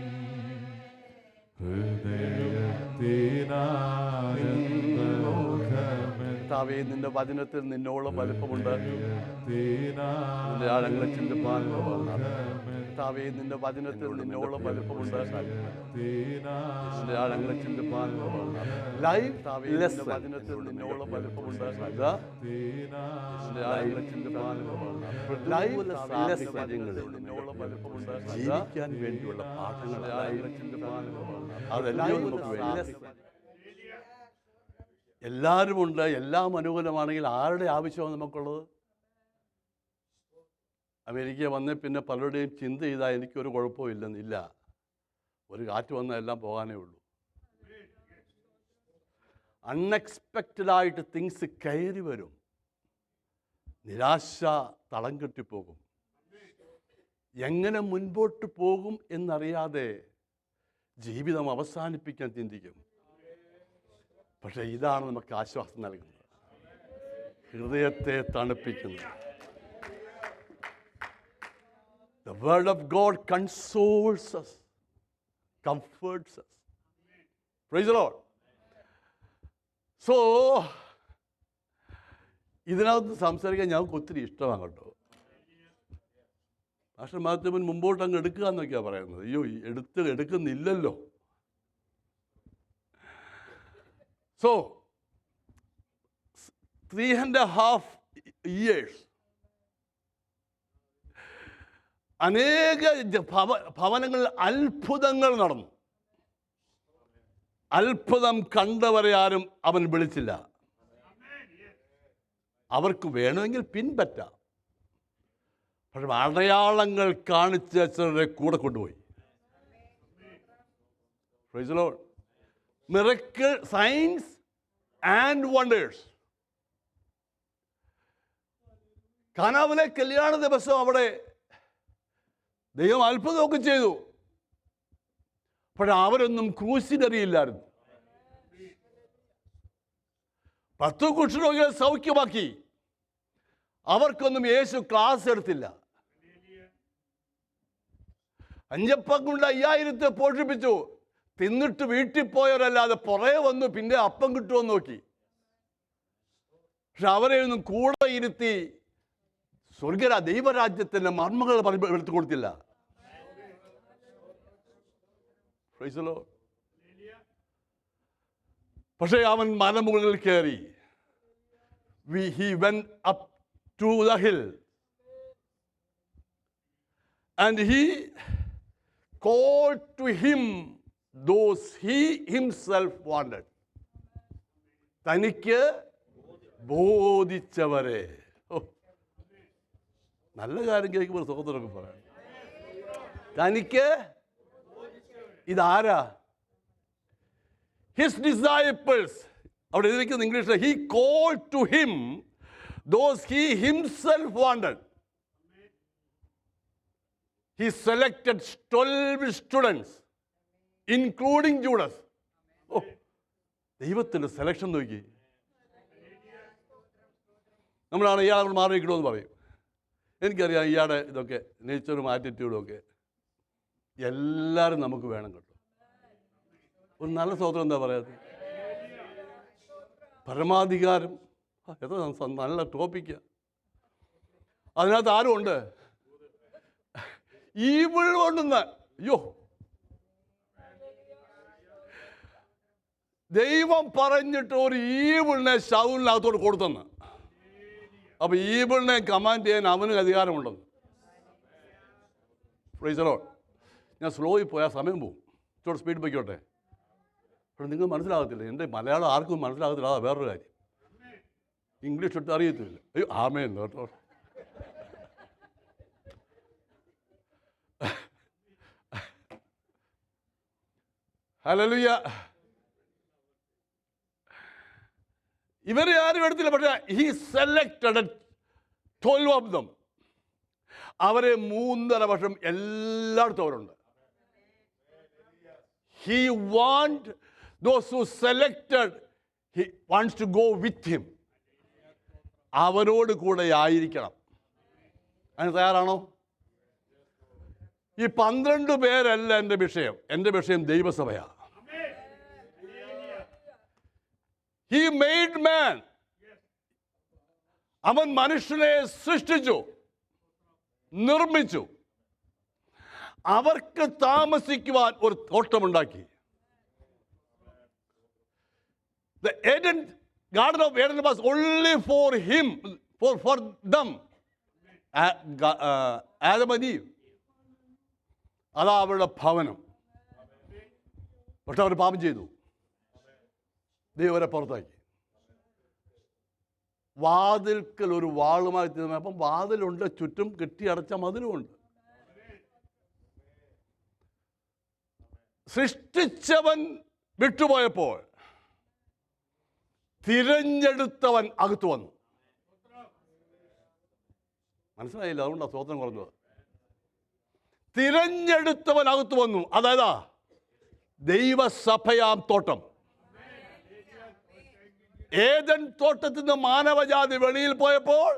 ഹൃദയത്തിനാനന്ദമുഖമൻ കർത്താവേ, നിന്റെ വചനത്തിൽ നിന്നോളം വലുപ്പമുണ്ട്. നിന്റെ ആഴങ്ങളെ ചിന്തിപ്പാൻ കർത്താവേ, നിന്റെ വചനത്തിൽ നിന്നോളം വലുപ്പമുണ്ട്. നിന്റെ ആഴങ്ങളെ ചിന്തിപ്പാൻ ലൈഫ് നിന്റെ വചനത്തിൽ നിന്നോളം വലുപ്പമുണ്ട്. നിന്റെ ആഴങ്ങളെ ചിന്തിപ്പാൻ നിന്നോളം വലുപ്പമുണ്ട്. ജീവിക്കാൻ വേണ്ടിയുള്ള പാഠങ്ങളെ ആഴങ്ങളെ ചിന്തിപ്പാൻ അതെല്ലാം നമുക്ക് വേണ്ടി. എല്ലാവരുമുണ്ട്. എല്ലാം അനുകൂലമാണെങ്കിൽ ആരുടെ ആവശ്യമാണ് നമുക്കുള്ളത്? അമേരിക്ക വന്നേ പിന്നെ പലരുടെയും ചിന്ത ചെയ്താൽ എനിക്കൊരു കുഴപ്പവും ഇല്ലെന്നില്ല. ഒരു കാറ്റ് വന്നാൽ എല്ലാം പോകാനേ ഉള്ളൂ. അൺഎക്സ്പെക്റ്റഡായിട്ട് തിങ്സ് കയറി വരും. നിരാശ തളം കെട്ടിപ്പോകും. എങ്ങനെ മുൻപോട്ട് പോകും എന്നറിയാതെ ജീവിതം അവസാനിപ്പിക്കാൻ ചിന്തിക്കും. പക്ഷേ ഇതാണ് നമുക്ക് ആശ്വാസം നൽകുന്നത്, ഹൃദയത്തെ തണുപ്പിക്കുന്നത്. The word of God consoles us, comforts us. Praise the Lord. So, ഇതിനകത്ത് സംസാരിക്കാൻ ഞങ്ങൾക്ക് ഒത്തിരി ഇഷ്ടമാണ് കേട്ടോ. പാസ്റ്റർ മാത്യുവിൻ മുമ്പോട്ട് അങ്ങ് എടുക്കുക എന്നൊക്കെയാണ് പറയുന്നത്. അയ്യോ, എടുക്കുന്നില്ലല്ലോ. So, 3.5 years അനേക ഭവനങ്ങളിൽ അത്ഭുതങ്ങൾ നടന്നു. അത്ഭുതം കണ്ടവരെ ആരും അവൻ വിളിച്ചില്ല. അവർക്ക് വേണമെങ്കിൽ പിൻപറ്റാം, പക്ഷെ അടയാളങ്ങൾ കാണിച്ച ചിലരെ കൂടെ കൊണ്ടുപോയി. Praise the Lord. Miracle, signs and wonders. കാനാവിലെ കല്യാണ ദിവസം അവിടെ ദൈവം അത്ഭുതമൊക്കെ ചെയ്തു. പക്ഷെ അവരൊന്നും ക്രൂശിലറിയില്ലായിരുന്നു. 10 കുഷ്ഠരോഗികളെ സൗഖ്യമാക്കി. അവർക്കൊന്നും യേശു ക്ലാസ് എടുത്തില്ല. 5 അപ്പം കൊണ്ട് 5000 പോഷിപ്പിച്ചു. തിന്നിട്ട് വീട്ടിൽ പോയവരല്ലാതെ പുറകെ വന്നു പിന്നെ അപ്പം കിട്ടുമെന്ന് നോക്കി. പക്ഷെ അവരെ ഒന്നും കൂടെ ഇരുത്തി ദൈവരാജ്യത്തിൻ്റെ മർമ്മങ്ങൾ എടുത്തു കൊടുത്തില്ല. പക്ഷേ അവൻ മലമുകളിൽ കയറി. He went up to the hill and he called to him those he himself wanted. തനിക്ക് ബോധിച്ചവരെ. നല്ല കാര്യം കേൾക്കുമ്പോൾ സ്വതന്ത്രമൊക്കെ പറയാം. തനിക്ക് ഇതാരാ? His disciples. അവിടെ എഴുതിയിരിക്കുന്നത് ഇംഗ്ലീഷിൽ he called to him those he himself wanted. He selected 12 students including Judas. ദൈവത്തിൻ്റെ സെലക്ഷൻ നോക്കി. നമ്മളാണ് ഇയാളെ മാറി വയ്ക്കണമെന്ന് പറയും. എനിക്കറിയാം ഇയാളുടെ ഇതൊക്കെ നേച്ചറും ആറ്റിറ്റ്യൂഡും ഒക്കെ എല്ലാവരും നമുക്ക് വേണം കേട്ടോ. ഒരു നല്ല സ്വതന്ത്രം എന്താ പറയാത്? പരമാധികാരം. എത്ര നല്ല ടോപ്പിക്കാണ്. അതിനകത്ത് ആരും ഉണ്ട്? ഈവിൾ ഉണ്ടെന്ന്. അയ്യോ, ദൈവം പറഞ്ഞിട്ട് ഒരു ഈവിളിനെ ശൗലിനകത്തോട് കൊടുത്തെന്ന്. അപ്പൊ ഈവിളിനെ കമാൻഡ് ചെയ്യാൻ അവന് അധികാരമുണ്ടെന്ന്. Price the Lord. ഞാൻ സ്ലോയിൽ പോയാൽ സമയം പോകും. ഇച്ചിരി സ്പീഡ് പൊയ്ക്കോട്ടെ. പക്ഷെ നിങ്ങൾ മനസ്സിലാകത്തില്ല. എൻ്റെ മലയാളം ആർക്കും മനസ്സിലാകത്തില്ല. അതാ വേറൊരു കാര്യം. ഇംഗ്ലീഷ് ഒട്ടും അറിയത്തില്ല. അയ്യോ, ആമേൻ കേട്ടോ. ഹല്ലേലൂയ. ഇവരെ ആരും എടുത്തില്ല. പക്ഷേ ഹി സെലക്ടഡ് 12 of them. അവരെ 3.5 വർഷം എല്ലായിടത്തും അവരുണ്ട്. He want those who selected, he wants to go with him. അവരോട് കൂടെ ആയിരിക്കണം. അതിന് തയ്യാറാണോ? ഈ 12 പേരല്ല എൻ്റെ വിഷയം. എൻ്റെ വിഷയം ദൈവസഭയാണ്. He made man. അവൻ മനുഷ്യനെ സൃഷ്ടിച്ചു, നിർമ്മിച്ചു. അവർക്ക് താമസിക്കുവാൻ ഒരു തോട്ടമുണ്ടാക്കി. The Eden, Garden of Eden was only for him, for them. Adam and Eve. അതാ അവരുടെ ഭവനം. പക്ഷെ അവർ പാപം ചെയ്തു. ദൈവം അവരെ പുറത്താക്കി. വാതിൽക്കൽ ഒരു വാളുമായി തീർന്നു. അപ്പം വാതിലുണ്ട്, ചുറ്റും കെട്ടിയടച്ച മതിലുമുണ്ട്. സൃഷ്ടിച്ചവൻ വിട്ടുപോയപ്പോൾ തിരഞ്ഞെടുത്തവൻ അകത്തു വന്നു. മനസ്സിലായില്ല? അതുകൊണ്ടാണ് സ്തോത്രം കുറഞ്ഞത്. തിരഞ്ഞെടുത്തവൻ അകത്തു വന്നു. അതായത് ദൈവസഭയാം തോട്ടം. ഏദൻ തോട്ടത്തിൽ നിന്ന് മാനവജാതി വെളിയിൽ പോയപ്പോൾ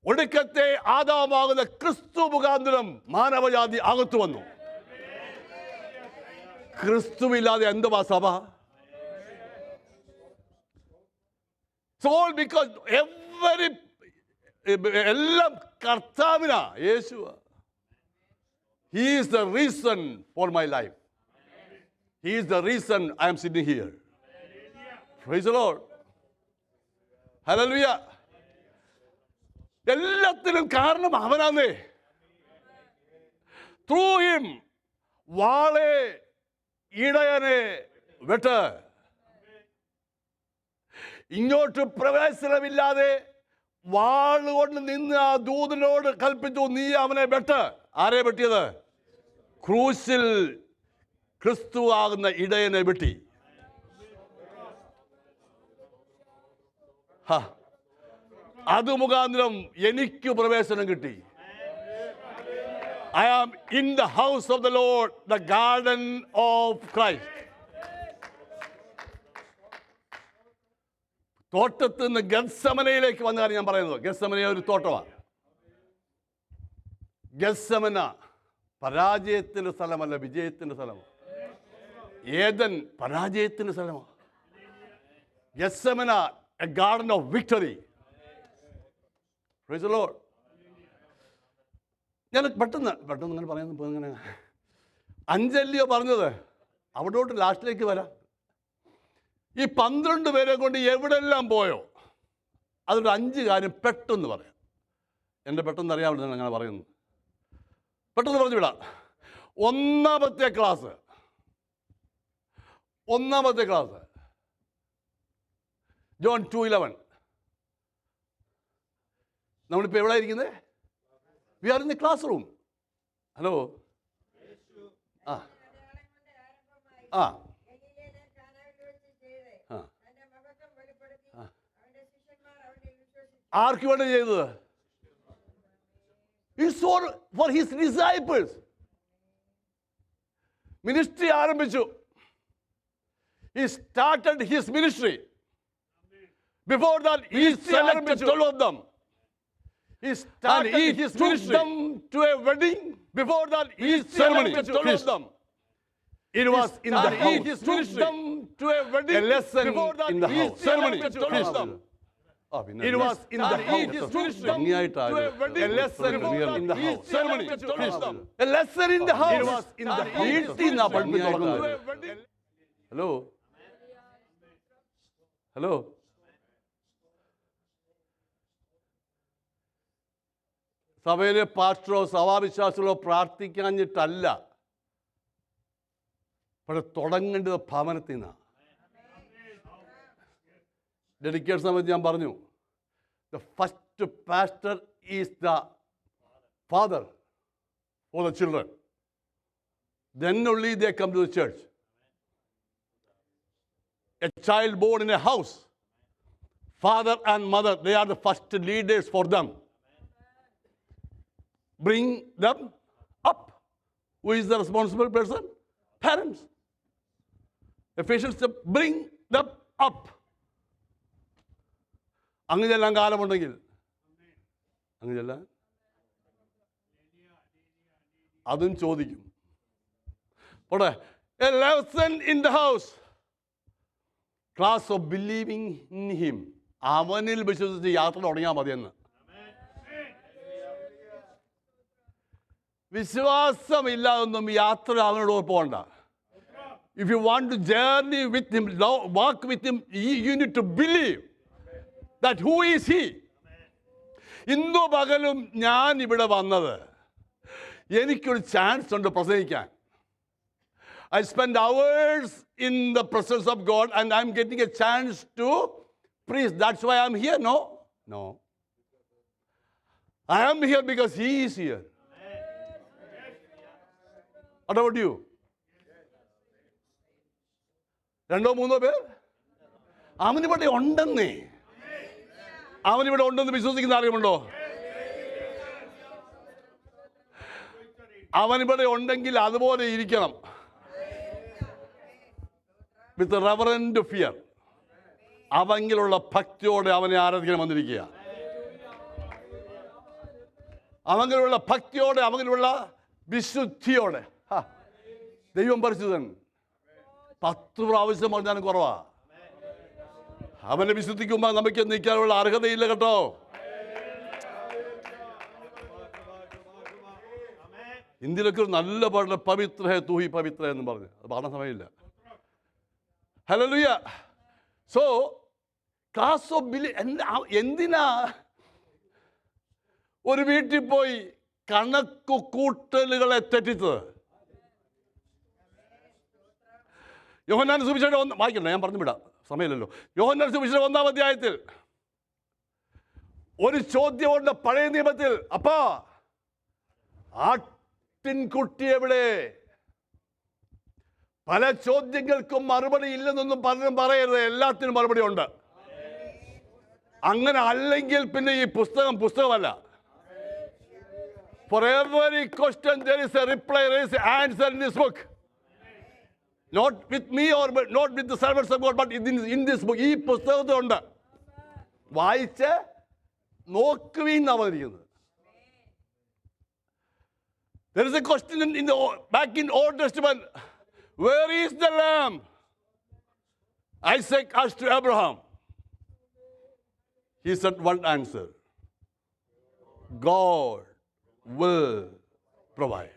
ഒടുക്കത്തെ ആദാമാകുന്ന ക്രിസ്തു മുഖാന്തരം മാനവജാതി അകത്തു വന്നു. ക്രിസ്തുവില്ലാതെ എന്തുവാ സഭ? ബിക്കോസ് എല്ലാം കർത്താവിനാ, യേശുവാ. He is the reason for my life. He is the reason I am sitting here. Praise the Lord. Hallelujah. എല്ലാത്തിനും കാരണം അവനാന്നേ. Through him, വാളെ ഇടയനെ വെട്ട്. ഇങ്ങോട്ട് പ്രവേശനമില്ലാതെ വാളുകൊണ്ട് നിന്ന് ആ ദൂതനോട് കൽപ്പിച്ചു, നീ അവനെ വെട്ട്. ആരെ വെട്ടിയത്? ക്രൂശിൽ ക്രിസ്തു ആകുന്ന ഇടയനെ വെട്ടി. അത് മുഖാന്തരം എനിക്ക് പ്രവേശനം കിട്ടി. I am in the house of the Lord, the garden of Christ. തോട്ടത്തിൽ നിന്ന് ഗത്സമനയിലേക്ക് വന്ന കാര്യം ഞാൻ പറയുന്നത്. ഗത്സമന ഒരു തോട്ടമാണ്. ഗത്സമന പരാജയത്തിൻ്റെ സ്ഥലമല്ല, വിജയത്തിൻ്റെ സ്ഥലമാണ്. ഏദൻ പരാജയത്തിൻ്റെ സ്ഥലമാണ്. ഗത്സമന a garden of victory. Praise the Lord. ഞാൻ പെട്ടെന്ന് ഇങ്ങനെ പറയുന്നത് ഇങ്ങനെ അഞ്ചല്ലിയോ പറഞ്ഞത്. അവിടോട്ട് ലാസ്റ്റിലേക്ക് വരാം. ഈ 12 പേരെ കൊണ്ട് എവിടെല്ലാം പോയോ അതൊരു 5 കാര്യം പെട്ടെന്ന് പറയാം. എൻ്റെ പെട്ടെന്ന് അറിയാമല്ലോ ഞാൻ അങ്ങനെ പറയുന്നത്. പെട്ടെന്ന് പറഞ്ഞു വിടാം. ഒന്നാമത്തെ ക്ലാസ് ജോൺ 2:11. നമ്മളിപ്പോൾ എവിടെ ഇരിക്കുന്നത്? We are in the classroom. Hello. ആ ആ ആർക്ക് വേണ്ടി ചെയ്തത്? For his disciples. മിനിസ്ട്രി ആരംഭിച്ചു. He started his ministry. Before that, he selected 12 of them. He started his ministry. Took them to a wedding. Before that, he selected 12 of them. It was in the house. He took them to a wedding. A lesson in the house. Ceremony. It was in the house. His ministry. To a wedding. A lesson in the house. Ceremony. A lesson in the house. It was in the house. വീട്ടിൽ നിന്നാ പഠിപ്പിച്ച് തുടങ്ങുന്നത്. Hello സഭയിലെ പാസ്റ്ററോ സഭാവിശ്വാസികളോ പ്രാർത്ഥിക്കാഞ്ഞിട്ടല്ല, പക്ഷെ തുടങ്ങേണ്ടത് ഭവനത്തിൽ നിന്നാണ്. Dedication സമയത്ത് ഞാൻ പറഞ്ഞു, the first pastor is the father for the children, then only they come to the church. A child born in a house, father and mother, they are the first leaders for them. Bring them up. Who is the responsible person? Parents. Ephesians said, bring them up. അങ്ങ് ചെല്ലാൻ കാലമുണ്ടെങ്കിൽ അങ്ങ് ചെല്ലാൻ അതും ചോദിക്കും. പോട്ടെ. A lesson in the house. Class of believing in him. അവനിൽ വിശ്വസിച്ച് യാത്ര തുടങ്ങിയാൽ മതിയെന്ന്. വിശ്വാസമില്ലാതൊന്നും യാത്ര അവനോട് പോകണ്ട. If you want to journey with him, walk with him, you need to believe that who is he. ഇന്നു പകലും ഞാൻ ഇവിടെ വന്നത് എനിക്കൊരു ചാൻസ് ഉണ്ട് പ്രസംഗിക്കാൻ. I spend hours in the presence of God and I'm getting a chance to preach. That's why I'm here. No. I am here because he is here. What about you? രണ്ടോ മൂന്നോ പേർ അവനിവിടെ ഉണ്ടെന്നേ. അവനിവിടെ ഉണ്ടെന്ന് വിശ്വസിക്കുന്ന ആരെയുമുണ്ടോ? അവനിവിടെ ഉണ്ടെങ്കിൽ അതുപോലെ ഇരിക്കണം. വിത്ത് റെവറന്റ് ഫിയർ. അവങ്കിലുള്ള ഭക്തിയോടെ അവനെ ആരാധിക്കാൻ വന്നിരിക്കുക. അവങ്കിലുള്ള ഭക്തിയോടെ, അവങ്കിലുള്ള വിശുദ്ധിയോടെ. ദൈവം പരിശുദ്ധൻ. 10 പ്രാവശ്യം പറഞ്ഞാലും കുറവാ. അവനെ വിശുദ്ധിക്കുമ്പോൾ നമുക്ക് നിൽക്കാനുള്ള അർഹതയില്ല കേട്ടോ. ഇന്ത്യയിലൊക്കെ ഒരു നല്ല പാടില്ല, പവിത്ര ഹേ തൂ ഹി പവിത്ര എന്ന് പറഞ്ഞു. അത് പാടാൻ സമയമില്ല. ഹല്ലേലൂയ. സോ ക്ലാസ് ഓഫ് എന്തിനാ ഒരു വീട്ടിൽ പോയി കണക്കു കൂട്ടലുകളെ തെറ്റിച്ചത്? യോഹന്നാന്റെ സുവിശേഷം വായിക്കണ്ട, ഞാൻ പറഞ്ഞു വിടാം, സമയമില്ലല്ലോ. യോഹന്നാന്റെ സുവിശേഷം 1-ാം അധ്യായത്തിൽ ഒരു ചോദ്യമുണ്ട് പഴയ നിയമത്തിൽ. അപ്പാ, ആട്ടിൻകുട്ടി എവിടെ? പല ചോദ്യങ്ങൾക്കും മറുപടി ഇല്ലെന്നൊന്നും പലരും പറയരുത്. എല്ലാത്തിനും മറുപടി ഉണ്ട്. അങ്ങനെ അല്ലെങ്കിൽ പിന്നെ ഈ പുസ്തകമല്ല. For every question there is a reply, there is an answer in this book. Not with me or not with the servants of God, but in this book. ഈ പുസ്തകത്തിലുണ്ട്. വായിച്ച് നോക്കുവീന്നാണ് പറഞ്ഞിരിക്കുന്നത്. There is a question back in Old Testament. Where is the lamb? Isaac asked to Abraham. He said one answer. God will provide.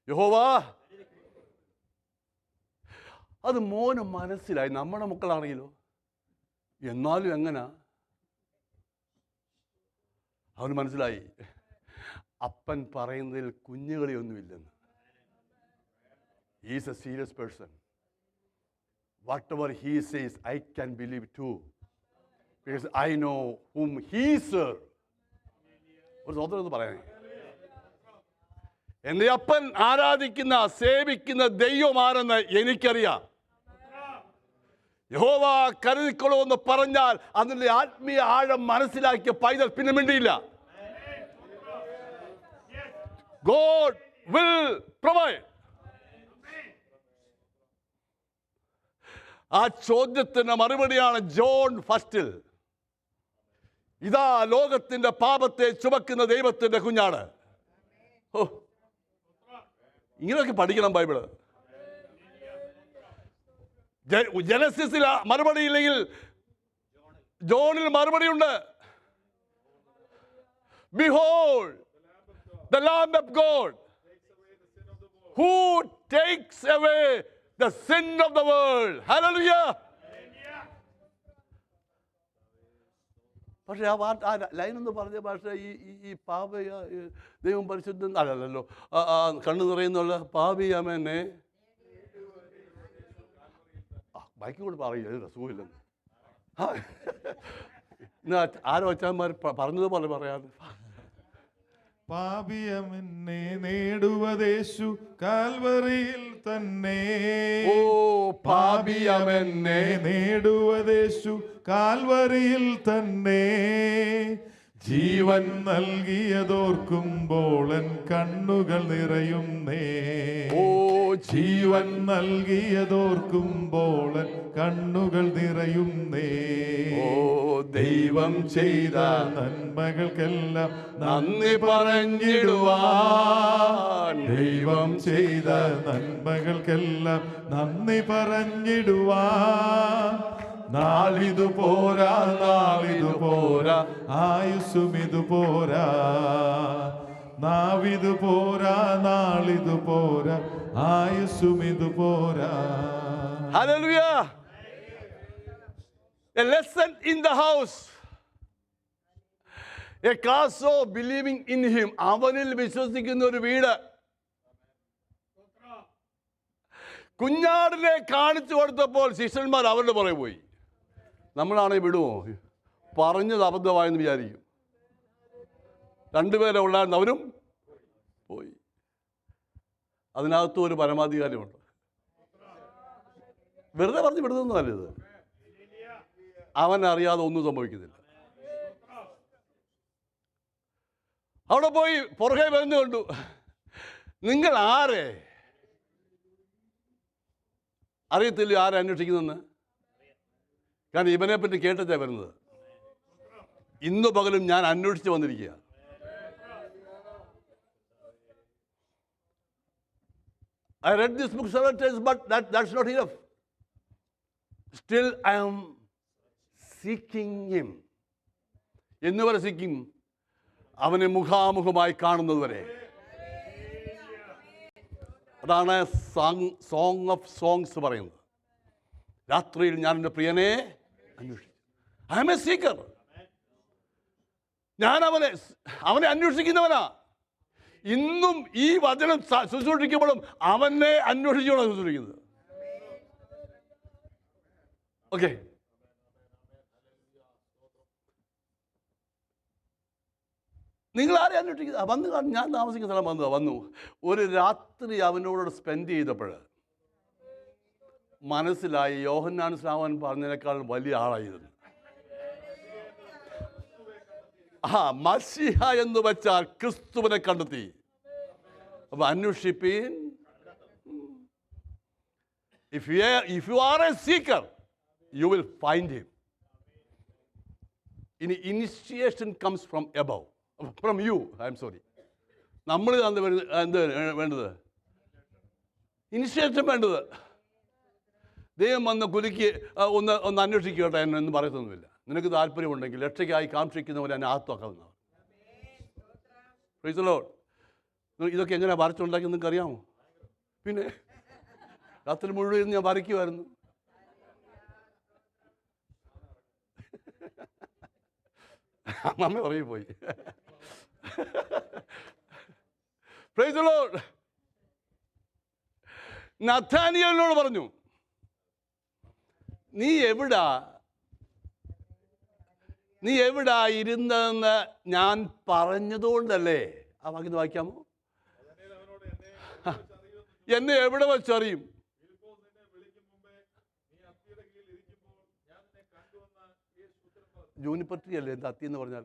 യഹോവ. അത് മോന് മനസ്സിലായി. നമ്മുടെ മക്കളാണെങ്കിലോ എന്നാലും എങ്ങനാ അവന് മനസ്സിലായി അപ്പൻ പറയുന്നതിൽ കുഞ്ഞുകളിയൊന്നുമില്ലെന്ന്. He is a serious person. Whatever he says, I can believe too. Because I know whom he serves. ഒരു സ്വതന്ത്രം പറയാനേ. എൻ്റെ അപ്പൻ ആരാധിക്കുന്ന സേവിക്കുന്ന ദൈവമാരെന്ന് എനിക്കറിയാം. യഹോവ കരുതിക്കൊള്ളൂ എന്ന് പറഞ്ഞാൽ അതിൻ്റെ ആത്മീയ ആഴം മനസ്സിലാക്കിയ പൈതൽ പിന്നെ മിണ്ടിയില്ല. God will provide. ആ ചോദ്യത്തിന് മറുപടിയാണ് ജോൺ 1 ഇതാ ലോകത്തിന്റെ പാപത്തെ ചുമക്കുന്ന ദൈവത്തിന്റെ കുഞ്ഞാണ്. ഇങ്ങനെയൊക്കെ പഠിക്കണം ബൈബിള്. ജനസിസിൽ മറുപടി ഇല്ലെങ്കിൽ ജോണിൽ മറുപടിയുണ്ട്. Behold, the Lamb of God who takes away the sin of the world. Hallelujah. പക്ഷേ ആ ലൈൻ ഒന്ന് പറഞ്ഞ ഭാഷ ഈ പാപയ ദൈവം പരിശുദ്ധൻ അല്ലല്ലോ, കണ്ണു നിറയുന്നുള്ള പാപിയാമെന്നെ ബൈക്കും കൂടെ പറയില്ല, രസമില്ലെന്ന്. ഇന്ന് ആരോ അച്ഛന്മാർ പറഞ്ഞതുപോലെ പറയാറ്, പാപിയമെന്നെ നേടുവതേശു കാൽവറിയിൽ തന്നെ. ഓ പാപിയമെന്നെ നേടുവതേശു കാൽവറിയിൽ തന്നെ. ജീവൻ നൽകിയതോർക്കുമ്പോൾ എൻ കണ്ണുകൾ നിറയുന്നേ. ഓ ജീവൻ നൽകിയതോർക്കുമ്പോൾ എൻ കണ്ണുകൾ നിറയുന്നേ. ഓ ദൈവം ചെയ്ത നന്മകൾക്കെല്ലാം നന്ദി പറഞ്ഞിടുവാൻ. ദൈവം ചെയ്ത നന്മകൾക്കെല്ലാം നന്ദി പറഞ്ഞിടുവാൻ. നാളിതു പോരാ, നാളിതു പോരാ, ആയുസ്സും ഇതു പോരാ. നാവിതു പോരാ, നാളിതു പോരാ, ആയുസ്സും ഇതു പോരാ. Hallelujah. A lesson in the house. A class of believing in him. അവനിൽ വിശ്വസിക്കുന്ന ഒരു വീട്. കുഞ്ഞാടിനെ കാണിച്ചു കൊടുത്തപ്പോൾ ശിഷ്യന്മാർ അവരുടെ പുറകെ പോയി. നമ്മളാണെങ്കിൽ വിടുമോ? പറഞ്ഞത് അബദ്ധമായെന്ന് വിചാരിക്കും. രണ്ടുപേരെ ഉള്ളായിരുന്നു, അവരും പോയി. അതിനകത്തും ഒരു പരമാധികാരമുണ്ട്. വെറുതെ പറഞ്ഞ് വിടുന്നൊന്നുമല്ല ഇത്. അവൻ അറിയാതെ ഒന്നും സംഭവിക്കുന്നില്ല. അവിടെ പോയി പുറകെ വരുന്നു കണ്ടു. നിങ്ങൾ ആരെ അറിയത്തില്ല, ആരെ അന്വേഷിക്കുന്നെന്ന്. കാരണം ഇവനെ പറ്റി കേട്ടിട്ടാണ് വരുന്നത്. ഇന്നു പകലും ഞാൻ അന്വേഷിച്ച് വന്നിരിക്കുക. I read this book several times, but that's not enough. Still I am seeking him. എന്നുവരെ seeking? അവനെ മുഖാമുഖമായി കാണുന്നത് വരെ. അതാണ് സോങ് ഓഫ് സോങ്സ് പറയുന്നത്. രാത്രിയിൽ ഞാൻ എൻ്റെ പ്രിയനെ അന്വേഷിച്ചു. I am a seeker. ഞാൻ അവനെ അന്വേഷിക്കുന്നവനാ. ഇന്നും ഈ വചനം ശുശ്രൂഷിക്കുമ്പോഴും അവനെ അന്വേഷിച്ചുകൊണ്ടാണ് ശുശ്രൂഷിക്കുന്നത്. ഓക്കെ, നിങ്ങൾ ആരെ അന്വേഷിക്കുന്നത്? വന്ന് ഞാൻ താമസിക്കുന്ന സ്ഥലം വന്നു. ഒരു രാത്രി അവനോട് സ്പെൻഡ് ചെയ്തപ്പോൾ മനസ്സിലായി യോഹന്നാൻ സ്നാപകൻ പറഞ്ഞതിനേക്കാൾ വലിയ ആളായിരുന്നു. മശിഹ എന്ന് വെച്ചാൽ ക്രിസ്തുവിനെ കണ്ടെത്തി. അപ്പൊ അന്വേഷിപ്പീൻ. If you are a seeker, you will find him. Initiation comes from above. From you, I am sorry. നമ്മൾ എന്ത് വേണ്ടത്? ഇനിഷ്യേഷൻ വേണ്ടത്. ദൈവം വന്ന് കുലുക്കി ഒന്ന് അന്വേഷിക്കട്ടെ എന്ന് പറയത്തൊന്നുമില്ല. നിനക്ക് താല്പര്യമുണ്ടെങ്കിൽ രക്ഷയ്ക്കായി കാക്ഷിക്കുന്നവരെ എന്നെ ആത്മാക്കാവുന്നവർ. Price the Lord. ഇതൊക്കെ എങ്ങനെയാണ് വരച്ചുണ്ടാക്കി നിങ്ങൾക്ക് അറിയാമോ? പിന്നെ രാത്രി മുഴുവൻ ഞാൻ വരയ്ക്കുമായിരുന്നു. അമ്മ ഉറങ്ങിപ്പോയി. Price the Lord. നഥാനിയേലിനോട് പറഞ്ഞു, നീ എവിടാ ഇരുന്നതെന്ന് ഞാൻ പറഞ്ഞതുകൊണ്ടല്ലേ. ആ വാക്യം വായിക്കാമോ? എന്നെ എവിടെ വെച്ചറിയും? ജൂനിപ്പർ ട്രീ അല്ലേ എന്താ അത്തി എന്ന് പറഞ്ഞാൽ?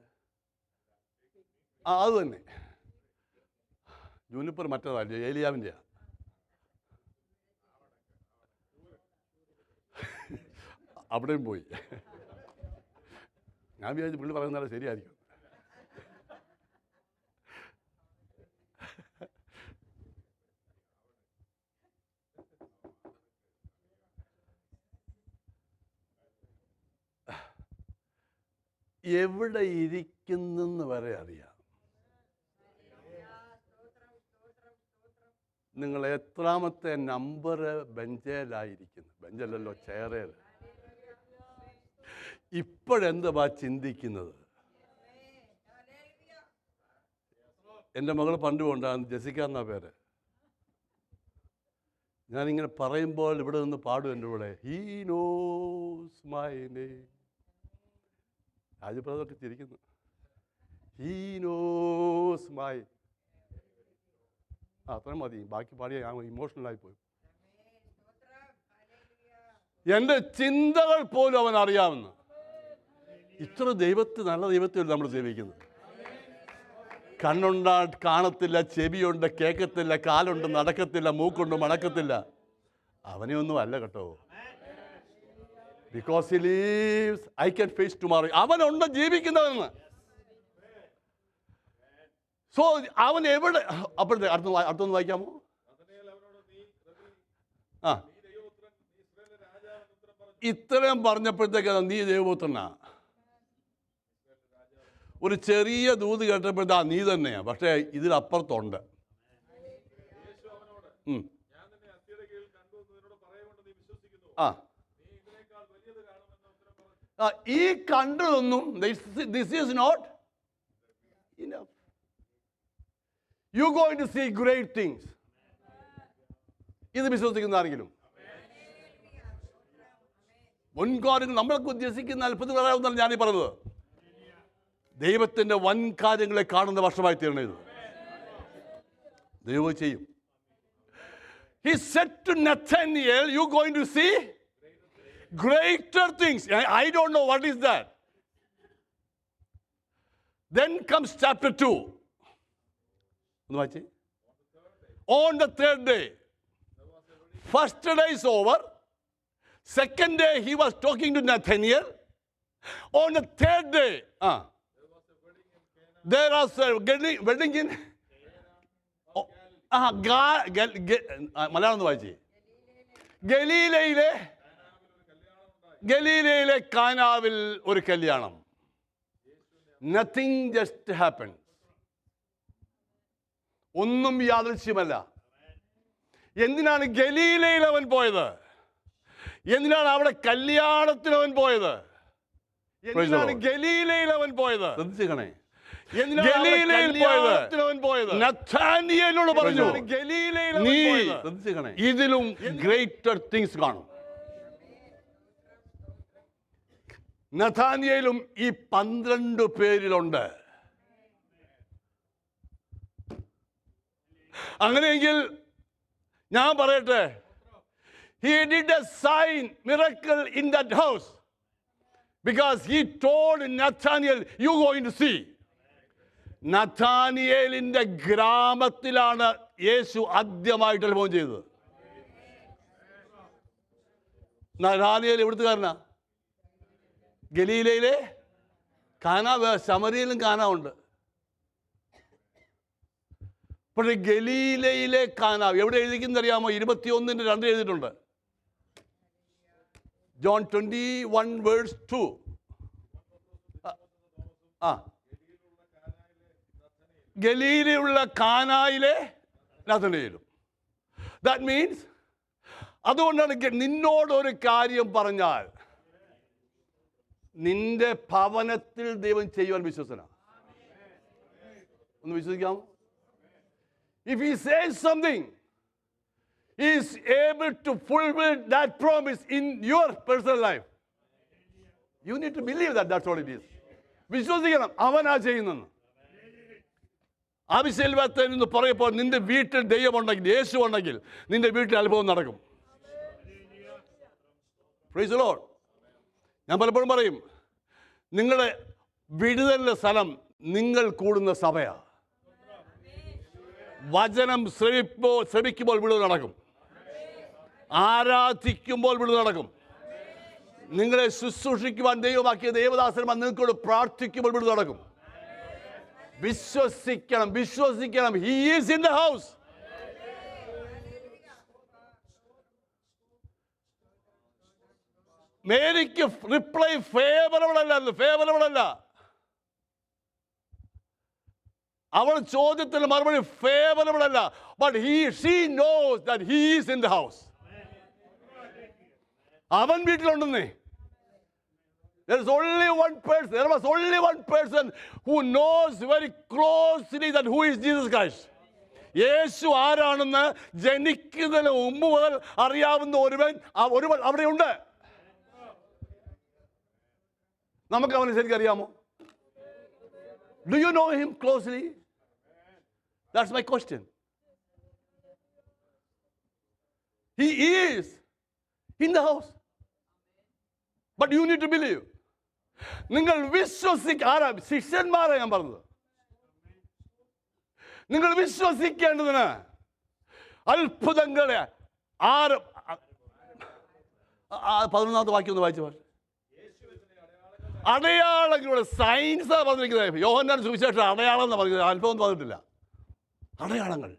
അത് തന്നെ. ജൂനിപ്പർ മറ്റേതല്ലേ, ഏലിയാവിൻ്റെയാ. അവിടെയും പോയി. ഞാൻ വിചാരിച്ചു പുള്ളി പറയുന്നത് ശരിയായിരിക്കും. എവിടെ ഇരിക്കുന്നെന്ന് വരെ അറിയാം. നിങ്ങൾ എത്രാമത്തെ നമ്പർ ബെഞ്ചേലായിരിക്കുന്നു? ബെഞ്ചല്ലല്ലോ, ചെയറേൽ. ഇപ്പോഴെന്താ ചിന്തിക്കുന്നത്? എൻ്റെ മകൾ പണ്ട് കൊണ്ടാണ്, ജെസിക്ക എന്നാ പേര്. ഞാനിങ്ങനെ പറയുമ്പോൾ ഇവിടെ നിന്ന് പാടും എൻ്റെ കൂടെ, ഹീ നോസ് മൈ നെയിം. രാജപ്രതൊക്കെ ചിരിക്കുന്നു. ഹീ നോസ് മൈ, അത്രയും മതി, ബാക്കി പാടിയ ഞാൻ ഇമോഷണലായി പോയി. എൻ്റെ ചിന്തകൾ പോലും അവൻ അറിയാവുന്ന. ഇത്ര നല്ല ദൈവത്തെ നമ്മൾ സേവിക്കുന്നത്. കണ്ണുണ്ടാ കാണത്തില്ല, ചെവിയുണ്ട് കേൾക്കത്തില്ല, കാലുണ്ട് നടക്കത്തില്ല, മൂക്കുണ്ട് മണക്കത്തില്ല. അവനെ ഒന്നും അല്ല കേട്ടോ. Because he lives I can face tomorrow. അവനുണ്ട് ജീവിക്കുന്നവന്. സോ അവൻ എവിടെ? അപ്പോഴത്തെ അടുത്തൊന്ന് വായിക്കാമോ? ആ, ഇത്രയും പറഞ്ഞപ്പോഴത്തേക്ക് നീ ദൈവപുത്രനാ. ഒരു ചെറിയ ദൂത് കേട്ടപ്പോഴത്തെ നീ തന്നെയാ, പക്ഷേ ഇതിലപ്പുറത്തുണ്ട്. ഈ കണ്ടതൊന്നും this is not enough. You going to see great things. ഇത് വിശ്വസിക്കുന്ന ആരെങ്കിലും? മുൻകാര്യങ്ങൾ നമ്മളൊക്കെ ഉദ്ദേശിക്കുന്ന അത്ഭുതം പറയാവുന്നതാണ് ഞാനീ പറഞ്ഞത്. ദൈവത്തിൻ്റെ വൻ കാര്യങ്ങളെ കാണുന്ന വർഷമായി തീരണം ഇത്. ദൈവം ചെയ്യും. He said to Nathaniel, you going to see greater things. I don't know what is that. Then comes chapter 2. On the third day. First day is over. Second day he was talking to Nathaniel. On the third day, there was a wedding in Malayalam ഒന്ന് വായിച്ചേ. ഗലീലയിലെ കാനാവിൽ ഒരു കല്യാണം. Nothing just happen. ഒന്നും യാദൃശ്യമല്ല. എന്തിനാണ് ഗലീലയിൽ അവൻ പോയത്? എന്തിനാണ് അവിടെ കല്യാണത്തിന് അവൻ പോയത്? എന്തിനാണ് ഗലീലയിൽ അവൻ പോയത്? ശ്രദ്ധിക്കണേ. ഗലീലയിൽ പോയത് നഥാനിയേലിനോട് പറഞ്ഞു, നീ ഇതിലും ഗ്രേറ്റർ തിങ്സ് കാണും. നഥാനിയേലും ഈ 12 പേരിലുണ്ട്. അങ്ങനെയെങ്കിൽ ഞാൻ പറയട്ടെ, he did a sign, miracle in that house because he told Nathaniel, you going to see. നഥാനിയേലിന്റെ ഗ്രാമത്തിലാണ് യേശു ആദ്യമായിട്ട് അനുഭവം ചെയ്തത്. നഥാനിയേൽ എവിടുത്തുകാരനാ? ഗലീലയിലെ കാനാ. ശമരിയിലും കാനാ ഉണ്ട്. പക്ഷേ ഗലീലയിലെ കാനാവ് എവിടെ എഴുതിക്കുന്നറിയാമോ? 21:2 എഴുതിയിട്ടുണ്ട്. John 21:2. ഗലീലയുള്ള കാനായിലെ നഥനയേലും. ദാറ്റ് മീൻസ്, അതുകൊണ്ടാണ് നിന്നോടൊരു കാര്യം പറഞ്ഞാൽ നിന്റെ ഭവനത്തിൽ ദൈവം ചെയ്യുവാൻ വിശ്വസന. ഒന്ന് വിശ്വസിക്കാമോ? If he says something, he is able to fulfill that promise in your personal life. You need to believe that. That's what it is. വിശ്വസിക്കണം അവനാ ചെയ്യുന്നെന്ന്. ആവശ്യമില്ലാത്തതെന്ന് പറയപ്പോൾ നിന്റെ വീട്ടിൽ ദൈവമുണ്ടെങ്കിൽ, യേശു ഉണ്ടെങ്കിൽ നിന്റെ വീട്ടിൽ അനുഭവം നടക്കും. Price the Lord. ഞാൻ പലപ്പോഴും പറയും, നിങ്ങളുടെ വിടുതലിന്റെ സ്ഥലം നിങ്ങൾ കൂടുന്ന സഭയാണ്. വചനം ശ്രമിക്കുമ്പോൾ വിടുതൽ നടക്കും. ആരാധിക്കുമ്പോൾ വിടുതൽ നടക്കും. നിങ്ങളെ ശുശ്രൂഷിക്കുവാൻ ദൈവമാക്കിയ ദൈവദാസന്മാർ നിങ്ങൾക്കോട് പ്രാർത്ഥിക്കുമ്പോൾ വിടുതൽ നടക്കും. വിശ്വസിക്കണം, വിശ്വസിക്കണം. He is in the house. മേരിക്ക് റിപ്ലൈ ഫേവറബിൾ അല്ല. അവൾ ചോദ്യത്തിന് മറുപടി ഫേവറബിൾ അല്ല. But she knows that he is in the house. അവൻ വീട്ടിലുണ്ടെന്നേ. There was only one person who knows very closely that who is Jesus Christ. യേശു ആരാണെന്ന് ജനിക്കുന്നതിന് മുമ്പ് മുതൽ അറിയാവുന്ന ഒരുവൻ അവിടെയുണ്ട്. നമുക്ക് അവനെ ശരിക്കും അറിയാമോ? Do you know him closely? That's my question. He is in the house. But you need to believe. നിങ്ങൾ ആരാ? ശിഷ്യന്മാരെ ഞാൻ പറഞ്ഞത്. നിങ്ങൾ വിശ്വസിക്കേണ്ടതിന് അത്ഭുതങ്ങളെ 11ാമത്തെ വാക്യം ഒന്ന് വായിച്ചു. അടയാളങ്ങളുടെ സയൻസാ പറഞ്ഞിരിക്കുന്നത്. യോഹന്നാൻ സുവിശേഷം അടയാളം എന്നാ പറഞ്ഞത്, അത്ഭുതം പറഞ്ഞിട്ടില്ല. അടയാളങ്ങൾ,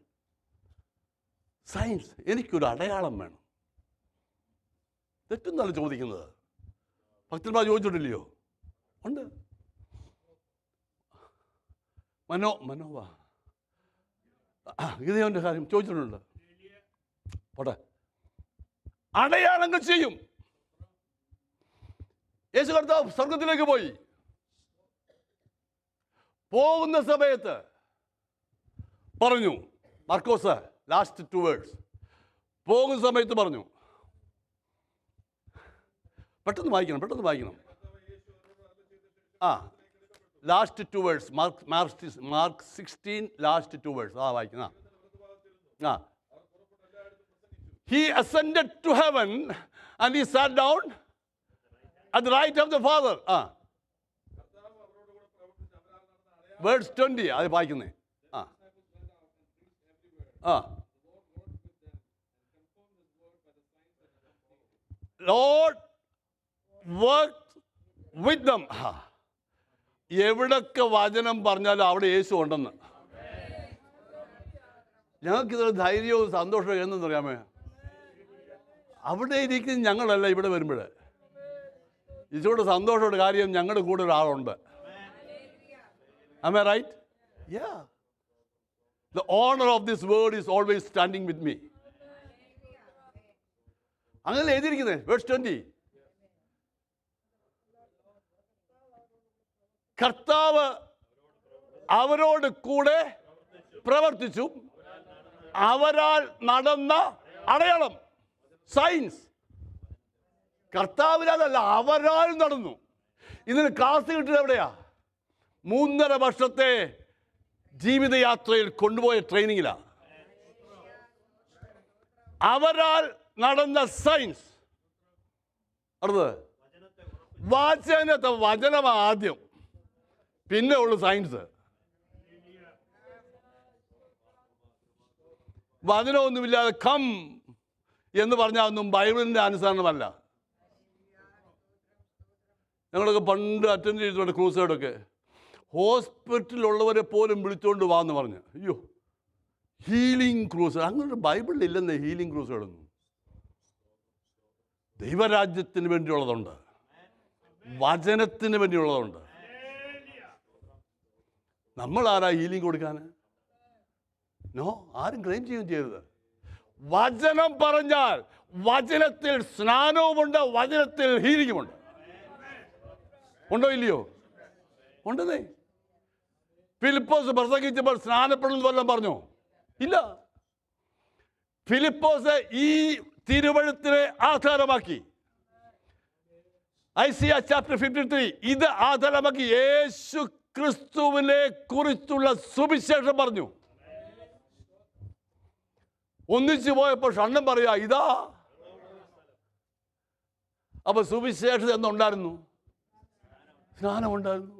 സയൻസ്. എനിക്കൊരു അടയാളം വേണം. തെറ്റെന്നാണ് ചോദിക്കുന്നത്. ഭക്തന്മാർ ചോദിച്ചിട്ടില്ലയോ? ഉണ്ട്. മനോവ ഗിദെയോന്റെ കാര്യം ചോദിച്ചിട്ടുണ്ട്. പോട്ടെ. അടയാളങ്ങൾ ചെയ്യും. യേശു കർത്താവ് സ്വർഗത്തിലേക്ക് പോയി. പോകുന്ന സമയത്ത് പറഞ്ഞു, മാർക്കോസ് ലാസ്റ്റ് 2 വേർഡ്സ്. പോകുന്ന സമയത്ത് പറഞ്ഞു, പെട്ടെന്ന് വായിക്കണം. Last 2 words. Mark 16 last 2 words. വായിക്കുന്ന. He ascended to heaven and he sat down at the right of the Father. Verse 20 അത് വായിക്കുന്നേ. Lord worked with them. എവിടൊക്കെ വചനം പറഞ്ഞാലും അവിടെ യേശു ഉണ്ടെന്ന്. ഞങ്ങൾക്കിതൊരു ധൈര്യവും സന്തോഷവും എന്തെന്നറിയാമേ? അവിടെ ഇരിക്കുന്ന ഞങ്ങളല്ല ഇവിടെ വരുമ്പോൾ ഇച്ചിരി സന്തോഷമുള്ള കാര്യം ഞങ്ങളുടെ കൂടെ ഒരാളുണ്ട്. Am I right? Yeah. The honor of this word is always standing with me. അങ്ങനെ എഴുതിയിരിക്കുന്നത്. Verse 20. കർത്താവ് അവരോട് കൂടെ പ്രവർത്തിച്ചു, അവരാൽ നടന്ന അടയാളം, സയൻസ്. കർത്താവിനല്ല, അവരാൽ നടന്നു. ഇതിന് ക്ലാസ് കിട്ടുന്നത് എവിടെയാ? 3.5 വർഷത്തെ ജീവിതയാത്രയിൽ കൊണ്ടുപോയ ട്രെയിനിങ്ങിലാണ്. അവരാൽ നടന്ന സയൻസ്. അടുത്തത് വചനം ആദ്യം, പിന്നെ ഉള്ളു സയൻസ്. വചനമൊന്നുമില്ലാതെ കം എന്ന് പറഞ്ഞാൽ ഒന്നും ബൈബിളിൻ്റെ അനുസരണമല്ല. ഞങ്ങളൊക്കെ പണ്ട് അറ്റൻഡ് ചെയ്തിട്ടുണ്ട് ക്രൂസൈഡൊക്കെ. ഹോസ്പിറ്റലിലുള്ളവരെ പോലും വിളിച്ചുകൊണ്ട് വാന്ന് പറഞ്ഞ്, അയ്യോ ഹീലിംഗ് ക്രൂസൈഡ്. അങ്ങനെ ബൈബിളിൽ ഇല്ലെന്നേ ഹീലിംഗ് ക്രൂസൈഡൊന്നും. ദൈവരാജ്യത്തിന് വേണ്ടിയുള്ളതുണ്ട്, വചനത്തിന് വേണ്ടിയുള്ളതുണ്ട്. നമ്മൾ ആരാ ഹീലിംഗ് കൊടുക്കാൻ? നോ, ആരും ക്ലെയിം ചെയ്യുകയും ചെയ്യരുത്. വചനം പറഞ്ഞാൽ വചനത്തിൽ സ്നാനവുമുണ്ട്, വചനത്തിൽ ഹീലിംഗുമുണ്ട്. ഉണ്ടോ ഇല്ലയോ? ഉണ്ടെന്നേ. ഫിലിപ്പോസ് പ്രസംഗിച്ചപ്പോൾ സ്നാനപ്പെടുന്നത് വല്ലതും പറഞ്ഞോ? ഇല്ല. ഫിലിപ്പോസ് ഈ തിരുവഴുത്തിനെ ആധാരമാക്കി, ഐസിയ ചാപ്റ്റർ 53 ഇത് ആധാരമാക്കി യേശു ക്രിസ്തുവിനെ കുറിച്ചുള്ള സുവിശേഷം പറഞ്ഞു. ഒന്നിച്ചു പോയപ്പോൾ ഷണ്ണം പറയാ, ഇതാ. അപ്പൊ സുവിശേഷം എന്നുണ്ടായിരുന്നു? സ്നാനമുണ്ടായിരുന്നു.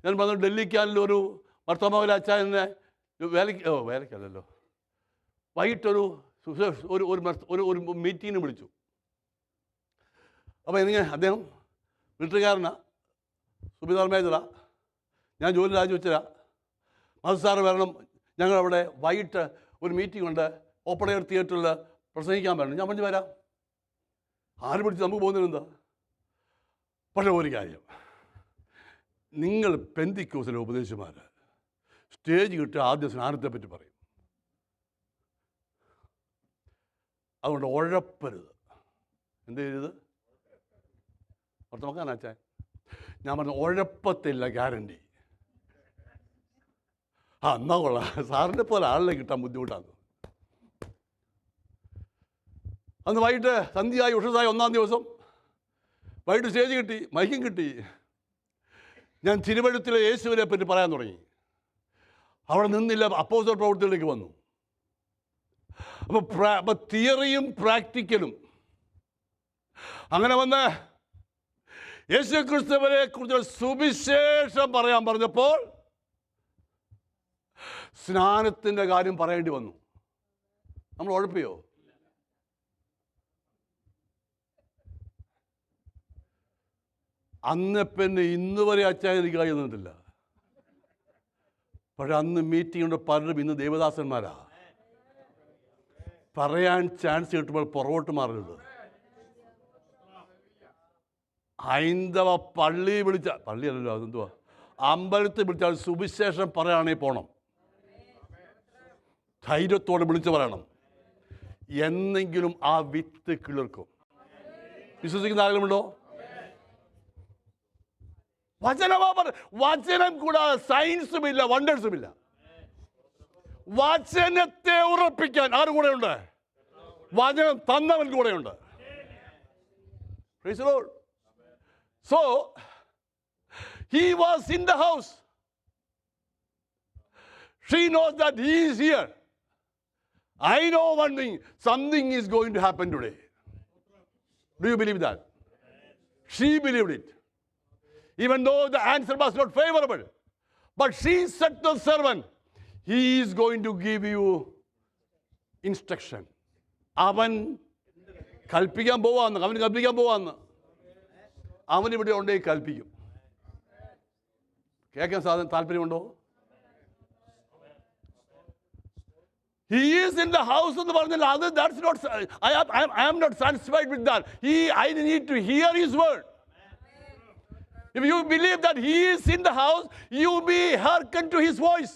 ഞാൻ പറഞ്ഞു, ഡൽഹിക്കാനിൽ ഒരു മർത്തോമകലാച്ചാര്യനെ വേലയ്ക്കല്ലല്ലോ, വൈകിട്ടൊരു ഒരു മീറ്റിങ്ങിന് വിളിച്ചു. അപ്പോൾ എന്നിങ്ങനെ അദ്ദേഹം വീട്ടുകാരനാ, സുബിദാർ മേജറാ, ഞാൻ ജോലി രാജിവെച്ചതാ. മധു സാറ് വരണം, ഞങ്ങളവിടെ വൈകിട്ട് ഒരു മീറ്റിംഗ് ഉണ്ട്, ഓപ്പൺ എയർ തിയേറ്ററിൽ പ്രസംഗിക്കാൻ വരണം. ഞാൻ പറഞ്ഞു വരാം. ആര് പിടിച്ച് നമുക്ക് പോകുന്നതിനെന്താ? പക്ഷേ ഒരു കാര്യം, നിങ്ങൾ പെന്തിക്കോസിലെ ഉപദേശിമാർ സ്റ്റേജ് കിട്ടുക ആദ്യം സ്നാനത്തെ പറ്റി പറയും. അതുകൊണ്ട് ഉഴപ്പരുത്. എന്ത് ചെയ്യരുത്? നോക്കാനാച്ചാ ഞാൻ പറഞ്ഞു ഉഴപ്പത്തില്ല, ഗ്യാരണ്ടി. എന്നാ കൊള്ളാം. സാറിനെ പോലെ ആളിനെ കിട്ടാൻ ബുദ്ധിമുട്ടാണ്. അന്ന് വൈകിട്ട് സന്ധ്യയായി ഉഷസായി 1-ാം ദിവസം വൈകിട്ട് സ്റ്റേജ് കിട്ടി, മൈക്കും കിട്ടി. ഞാൻ തിരുവഴുത്തിലെ യേശുവിനെ പറ്റി പറയാൻ തുടങ്ങി. അവിടെ നിന്നില്ല, അപ്പോസ്തല പ്രവൃത്തികളിലേക്ക് വന്നു. അപ്പോൾ തിയറിയും പ്രാക്ടിക്കലും അങ്ങനെ വന്ന് യേശുക്രിസ്തുവിനെ കുറിച്ച് സുവിശേഷം പറയാൻ പറഞ്ഞപ്പോൾ സ്നാനത്തിൻ്റെ കാര്യം പറയേണ്ടി വന്നു. നമ്മൾ ഉഴപ്പിയോ? അന്ന് ഇന്ന് വരെ അച്ചായിരിക്കുക എന്നിട്ടില്ല. പക്ഷെ അന്ന് മീറ്റിംഗ് പലരും ഇന്ന് ദേവദാസന്മാരാ. പറയാൻ ചാൻസ് കിട്ടുമ്പോൾ പുറകോട്ട് മാറരുത്. ഹൈന്ദവ പള്ളി പള്ളിയല്ലല്ലോ, അതെന്തുവാ, അമ്പലത്തിൽ വിളിച്ചാൽ സുവിശേഷം പറയുകയാണെങ്കിൽ പോകണം. ധൈര്യത്തോടെ വിളിച്ച് പറയണം. എന്നെങ്കിലും ആ വിത്ത് കിളിർക്കും. വിശ്വസിക്കുന്ന ആരെങ്കിലും ഉണ്ടോ? വചനം കൂടാതെ സയൻസും ഇല്ല, വണ്ടേഴ്സും ഇല്ല. വചനത്തെ ഉറപ്പിക്കാൻ ആര് കൂടെയുണ്ട്? വചനം തന്നവൻ കൂടെയുണ്ട്. Praise the Lord. So he was in the house. She knows that he is here. I know one thing, something is going to happen today. Do you believe that? She believed it. Even though the answer was not favorable. But she said to the servant, he is going to give you instruction. അവൻ കൽപ്പിക്കാൻ പോവാന്ന്. അവനിവിടെ ഉണ്ടെങ്കിൽ കൽപ്പിക്കും. കേൾക്കാൻ താല്പര്യമുണ്ടോ? He is in the house എന്ന് പറഞ്ഞാൽ അത് that's not, I am not satisfied with that. I need to hear his word. If you believe that he is in the house, you be hearken to his voice.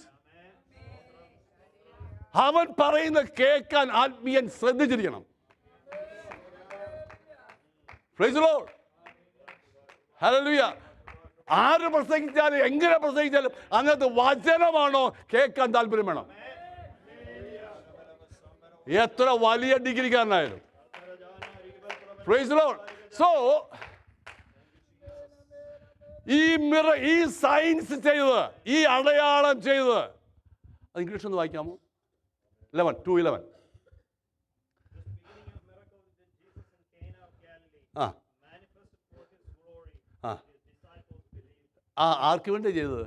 അവൻ പറയുന്ന കേൾക്കാൻ ആത്മീയൻ ശ്രദ്ധിച്ചിരിക്കണം. Praise the Lord. Hallelujah. ആര് പ്രസംഗിച്ചാലും എങ്ങനെ പ്രസംഗിച്ചാലും അങ്ങനത്തെ വചനമാണോ കേൾക്കാൻ താല്പര്യം വേണം. എത്ര വലിയ ഡിഗ്രിക്കാരനായാലും. Praise the Lord. So ഈ സയൻസ് ചെയ്തത്, ഈ അടയാളം ചെയ്തത്, അത് ഇംഗ്ലീഷ് ഒന്ന് വായിക്കാമോ? 2:11. ആർക്ക് വേണ്ടി ചെയ്തത്?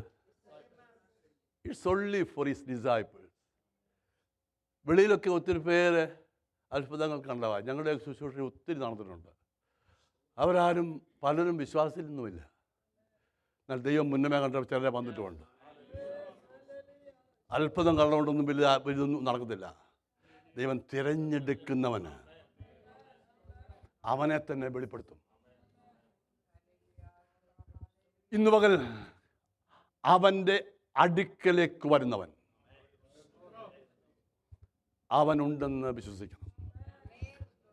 It's only for his disciples. വെളിയിലൊക്കെ ഒത്തിരി പേര് അത്ഭുതങ്ങൾ കണ്ടവ ഞങ്ങളുടെ ശുശ്രൂഷ ഒത്തിരി നടന്നിട്ടുണ്ട്. അവരാരും പലരും വിശ്വാസത്തിൽ നിന്നുമില്ല. എന്നാൽ ദൈവം മുന്നമേ കണ്ട ചിലരെ വന്നിട്ടുമുണ്ട്. അത്ഭുതം കണ്ടുകൊണ്ടൊന്നും വലുതൊന്നും നടക്കത്തില്ല. ദൈവം തിരഞ്ഞെടുക്കുന്നവന് അവനെ തന്നെ വെളിപ്പെടുത്തും. ഇന്ന് പകൽ അവൻ്റെ അടുക്കലേക്ക് വരുന്നവൻ അവനുണ്ടെന്ന് വിശ്വസിക്കണം.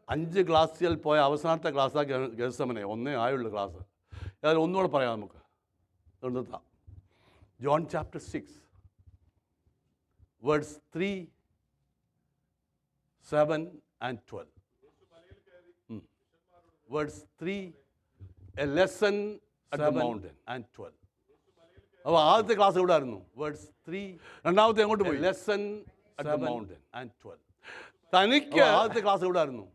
5 ക്ലാസ്സിൽ പോയ അവസാനത്തെ ക്ലാസ്സാണ് ഗെത്സമനെ. 1 ആയുള്ള ക്ലാസ്. അതായത് ഒന്നുകൂടെ പറയാം നമുക്ക്. നിർത്താം. John chapter 6 verse 3, 7 and 12. Verse 3, a lesson at the mountain and 12. അപ്പോൾ ആദ്യത്തെ ക്ലാസ് എവിടെ ആയിരുന്നു? വേർഡ്സ് 3. രണ്ടാമത്തെ എങ്ങോട്ട് പോയി? Lesson at the mountain and 12. തനിക്ക് ആദ്യത്തെ ക്ലാസ് എവിടെ ആയിരുന്നു?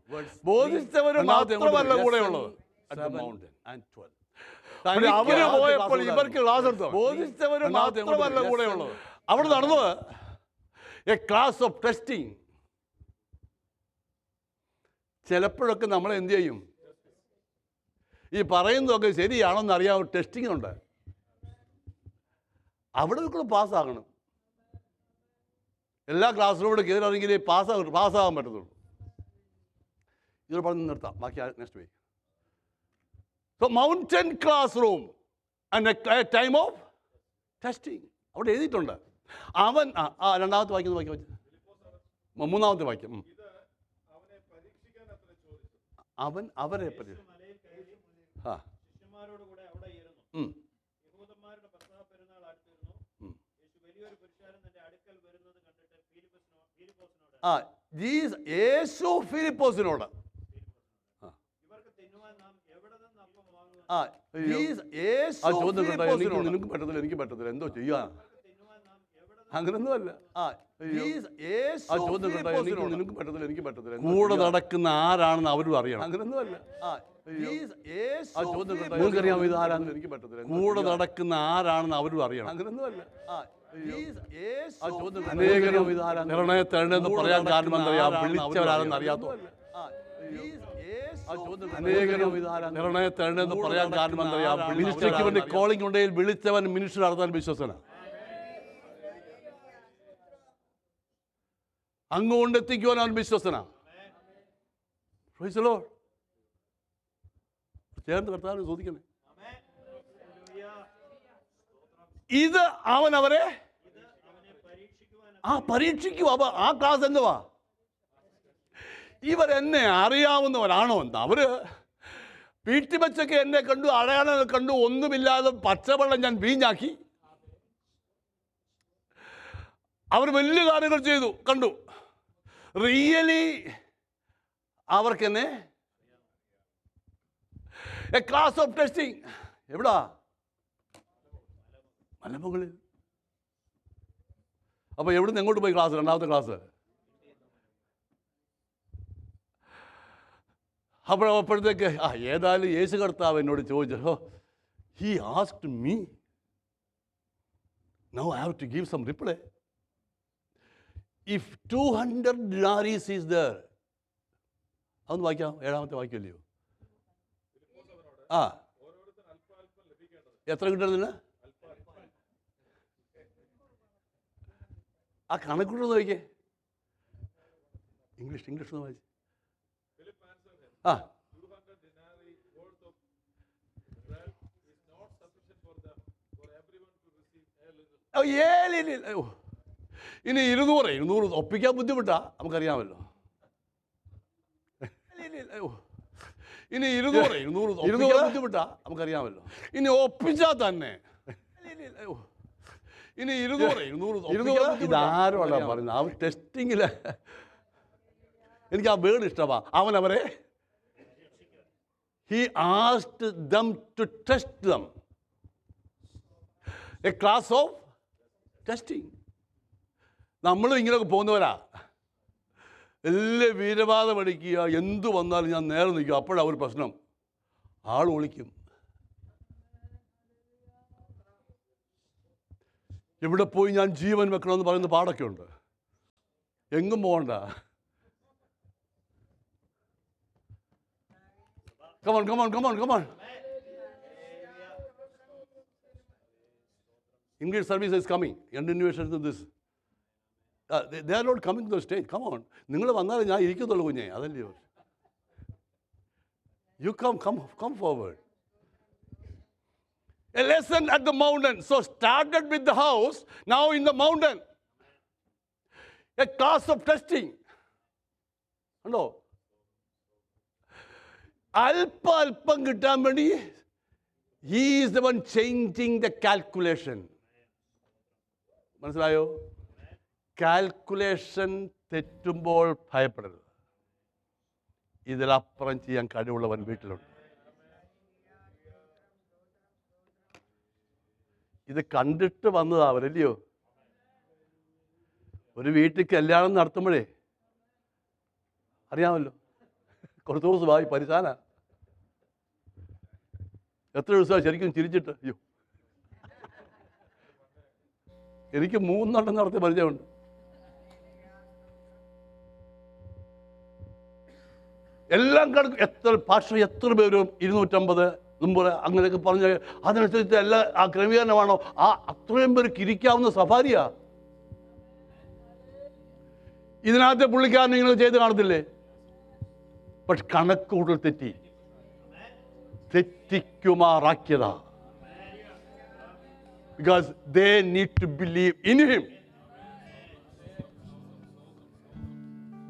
ബോധിച്ചവരും മാത്രമല്ല കൂടെയുള്ളത്. At the mountain and 12. അവര് പോയപ്പോൾ ഇവർക്ക് ക്ലാസ് എടുത്തു. ബോധിച്ചവരും മാത്രമല്ല കൂടെയുള്ളത്. അവിടെ നടന്നത് എ ക്ലാസ് ഓഫ് ടെസ്റ്റിംഗ്. ചിലപ്പോഴൊക്കെ നമ്മൾ എന്ത് ചെയ്യും? ഈ പറയുന്നതൊക്കെ ശരിയാണോന്ന് അറിയാൻ ടെസ്റ്റിംഗ് ഉണ്ട്. അവിടെ നിൽക്കുന്നത് പാസ്സാകണം. എല്ലാ ക്ലാസ്സിലും കൂടെ കയറിയെങ്കിൽ പാസ്സാകാൻ പറ്റത്തുള്ളൂ. ഇത് പറഞ്ഞ് നിർത്താം. ബാക്കി next week. So mountain classroom and a time of testing അവിടെ എഴുതിയിട്ടുണ്ട്. അവൻ രണ്ടാമത്തെ വാക്യം മൂന്നാമത്തെ വാക്യം. അവൻ അവരെ പറ്റി യേശു ഫിലിപ്പോസിനോട് നിനക്ക് പറ്റത്തില്ല, എനിക്ക് പറ്റത്തില്ല, എന്തോ ചെയ്യാൻ, അങ്ങനൊന്നുമല്ല. നിനക്ക് പറ്റത്തില്ല, എനിക്ക് പറ്റത്തില്ല. കൂടെ നടക്കുന്ന ആരാണെന്ന് അവരും അറിയണം, അങ്ങനൊന്നുമല്ല. നിങ്ങൾക്കറിയാമോ ഇത് ആരാണെന്ന്? എനിക്ക് പറ്റത്തില്ല. കൂടെ നടക്കുന്ന ആരാണെന്ന് അവരും അറിയണം, അങ്ങനൊന്നുമല്ല. അനേകരും നിർണയത്തിലെന്ന് പറയാൻ കാരണം എന്തറിയാം? വിളിച്ചവരാണെന്ന് അറിയാത്തോ? അനേകരും നിർണയത്തിലെന്ന് പറയാൻ കാരണം എന്തറിയാം? മിനിസ്ട്രിക്ക് വേണ്ടി കോളിംഗ് ഉണ്ടെങ്കിൽ വിളിച്ചവൻ മിനിസ്റ്റർ നടത്താൻ വിശ്വസന അങ്ങോട്ട് എത്തിക്കുവാൻ അവൻ വിശ്വസന. ചേർന്ന് കർത്താവിനെ ചോദിക്കണേ. ഇത് അവൻ അവരെ പരീക്ഷിക്കുക. ആ ക്ലാസ് എന്തുവാ? ഇവരെന്നെ അറിയാവുന്നവരാണോ എന്ന്. അവര് വീട്ടിൽ വെച്ചൊക്കെ എന്നെ കണ്ടു, അടയാളം കണ്ടു, ഒന്നുമില്ലാതെ പച്ചവെള്ളം ഞാൻ വീഞ്ഞാക്കി. അവർ വലിയ കാര്യങ്ങൾ ചെയ്തു, കണ്ടു. റിയലി അവർക്കെന്നെ എ ക്ലാസ് ഓഫ് ടെസ്റ്റിംഗ്. എവിടാ? മലമുകളിൽ. അപ്പൊ എവിടുന്ന് എങ്ങോട്ട് പോയി ക്ലാസ്? രണ്ടാമത്തെ ക്ലാസ്. അപ്പോഴത്തേക്ക് ഏതായാലും യേശു കർത്താവ് എന്നോട് ചോദിച്ചു, he asked me, now I have to give some reply. If 200 denarii is there, അതൊന്ന് വായിക്കാം. 7ാമത്തെ വാക്യമല്ലയോ? എത്ര കിട്ടുന്നില്ല? ആ കണക്കൂട്ടൊന്ന് നോക്കിയേ. ഇംഗ്ലീഷ് ഒന്ന് വായിച്ചു. ഇനി 200 ഒപ്പിക്കാൻ ബുദ്ധിമുട്ടാ, നമുക്കറിയാമല്ലോ. ഇനി 200 ബുദ്ധിമുട്ടാ, നമുക്കറിയാമല്ലോ. ഇനി ഒപ്പിച്ചാൽ തന്നെ ഇനി 200 ഇതാരോടാ പറയുന്നത്? അവൻ ടെസ്റ്റിങ്ങില്, എനിക്ക് ആ വേർഡ് ഇഷ്ടമാ. അവൻ അവരെ he asked them to test them, a class of testing. നമ്മളും ഇങ്ങനെയൊക്കെ പോകുന്നവരാ. എല്ലാ വീരവാദം അടിക്കുക, എന്തു വന്നാലും ഞാൻ നേരെ നിൽക്കും. അപ്പോഴാണ് ഒരു പ്രശ്നം, ആൾ ഒളിക്കും. ഇവിടെ പോയി ഞാൻ ജീവൻ വെക്കണമെന്ന് പറയുന്ന പാടൊക്കെ ഉണ്ട്. എങ്ങും പോകണ്ട. Come on. English service is coming. Continuation to this. They are not coming to the stage. Come on. നിങ്ങൾ വന്നാലേ ഞാൻ ഇരിക്കത്തുള്ളൂ കുഞ്ഞേ, അതല്ലയോ? You come forward. A lesson at the mountain. So started with the house, now in the mountain. A class of testing. Hello. അല്പം കിട്ടാൻ വേണ്ടി he is the one changing the calculation. മനസ്സിലായോ? Calculation തെറ്റുമ്പോൾ ഭയപ്പെടരുത്. ഇതിലപ്പുറം ചെയ്യാൻ കഴിവുള്ളവൻ വീട്ടിലുണ്ട്. ഇത് കണ്ടിട്ട് വന്നതാ അവരല്ലയോ? ഒരു വീട്ടിൽ കല്യാണം നടത്തുമ്പോഴേ അറിയാമല്ലോ, കുറച്ച് ദിവസമായി പരിശാന. എത്ര ദിവസമായി ശരിക്കും ചിരിച്ചിട്ട്? അയ്യോ, എനിക്ക് 3 നടത്തിയ പരിചയമുണ്ട്. എല്ലാം കണക്ക് എത്ര ഭാഷ, എത്ര പേരും 250 മുമ്പ് അങ്ങനെയൊക്കെ പറഞ്ഞ് അതിനനുസരിച്ച് എല്ലാ ആ ക്രമീകരണമാണോ? അത്രയും പേർക്ക് ഇരിക്കാവുന്ന സഫാരിയാ. ഇതിനകത്തെ പുള്ളിക്കാരൻ ഇങ്ങനെ ചെയ്ത് കാണത്തില്ലേ? പക്ഷെ കണക്ക് കൂടുതൽ തെറ്റിക്കുമാറാക്കിയതാ. Because they need to believe in him.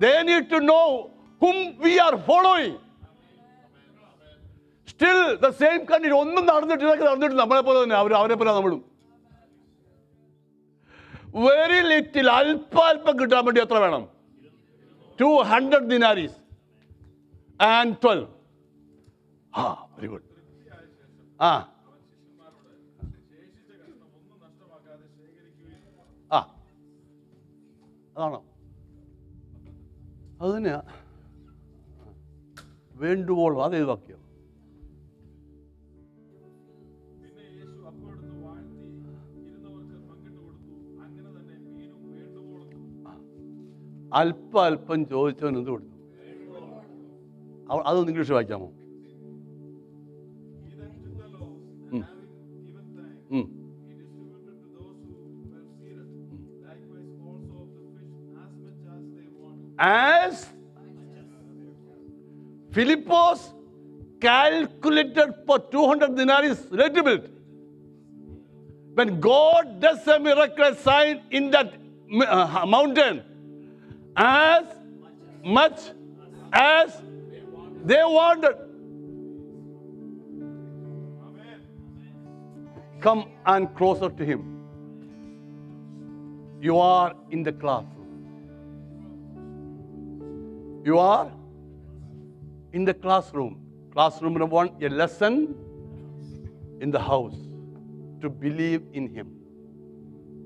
They need to know whom we are following. Still the same country ഒന്നും നടന്നിട്ട് നമ്മളെ പോലെ തന്നെ അവരെ പോലെ നമ്മളും വെരി ലിറ്റിൽ അല്പം കിട്ടാൻ വേണ്ടി എത്ര വേണം? 200 ദിനാരീസ് ആൻഡ് 12. Very good. അതാണോ? അത് തന്നെയാ വേണ്ടുവോളം. അതേത് വാക്യം? അല്പം ചോദിച്ചവൻ എന്ത് കൊടുത്തു? അതൊന്ന് English വായിക്കാമോ? As Philippus calculated for 200 denarii, little bit. When God does a miraculous sign in that mountain, as much as they wanted, come and closer to Him. You are in the classroom. You are in the classroom. Classroom number 1, a lesson in the house to believe in Him.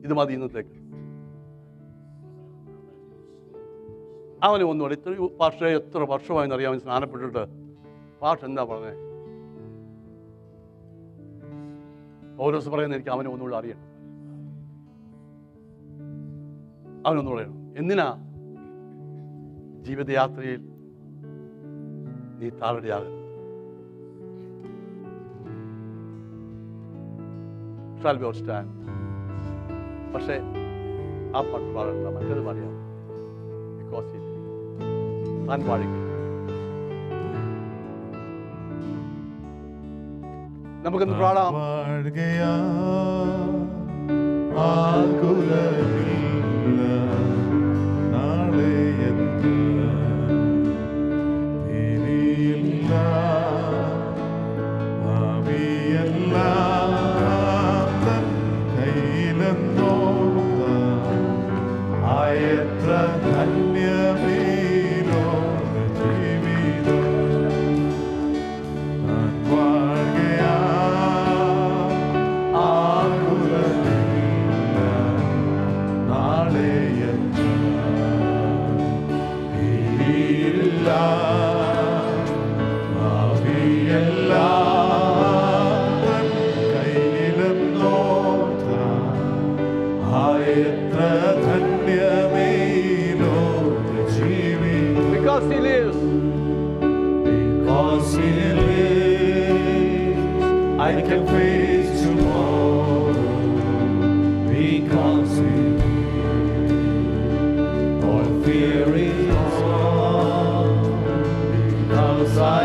ഇത് മതി ഇന്നത്തേക്ക്. അവനെ ഒന്നുകൂടെ എത്ര വർഷമായെന്ന് അറിയാം അവൻ സ്നാനപ്പെട്ടിട്ട്. പാട്ട് എന്താ പറഞ്ഞേ? പൗലോസ് പറയുന്നത് എനിക്ക് അവനെ ഒന്നുകൂടെ അറിയണം. അവനൊന്നുകൂടെ അറിയണം. എന്തിനാ? ജീവിതയാത്രയിൽ നീ താഴെയാകരുത്. Shall we all stand? പക്ഷേ ആ പാട്ട് പാടണ്ട, മറ്റേത് പാടിയാൽ ബിക്കോസ് താൻ പാടിക്കുക. നമുക്കൊന്ന് പാടാം. Because He lives. Because He lives, I can face tomorrow. Because He lives, all fear is gone. Because I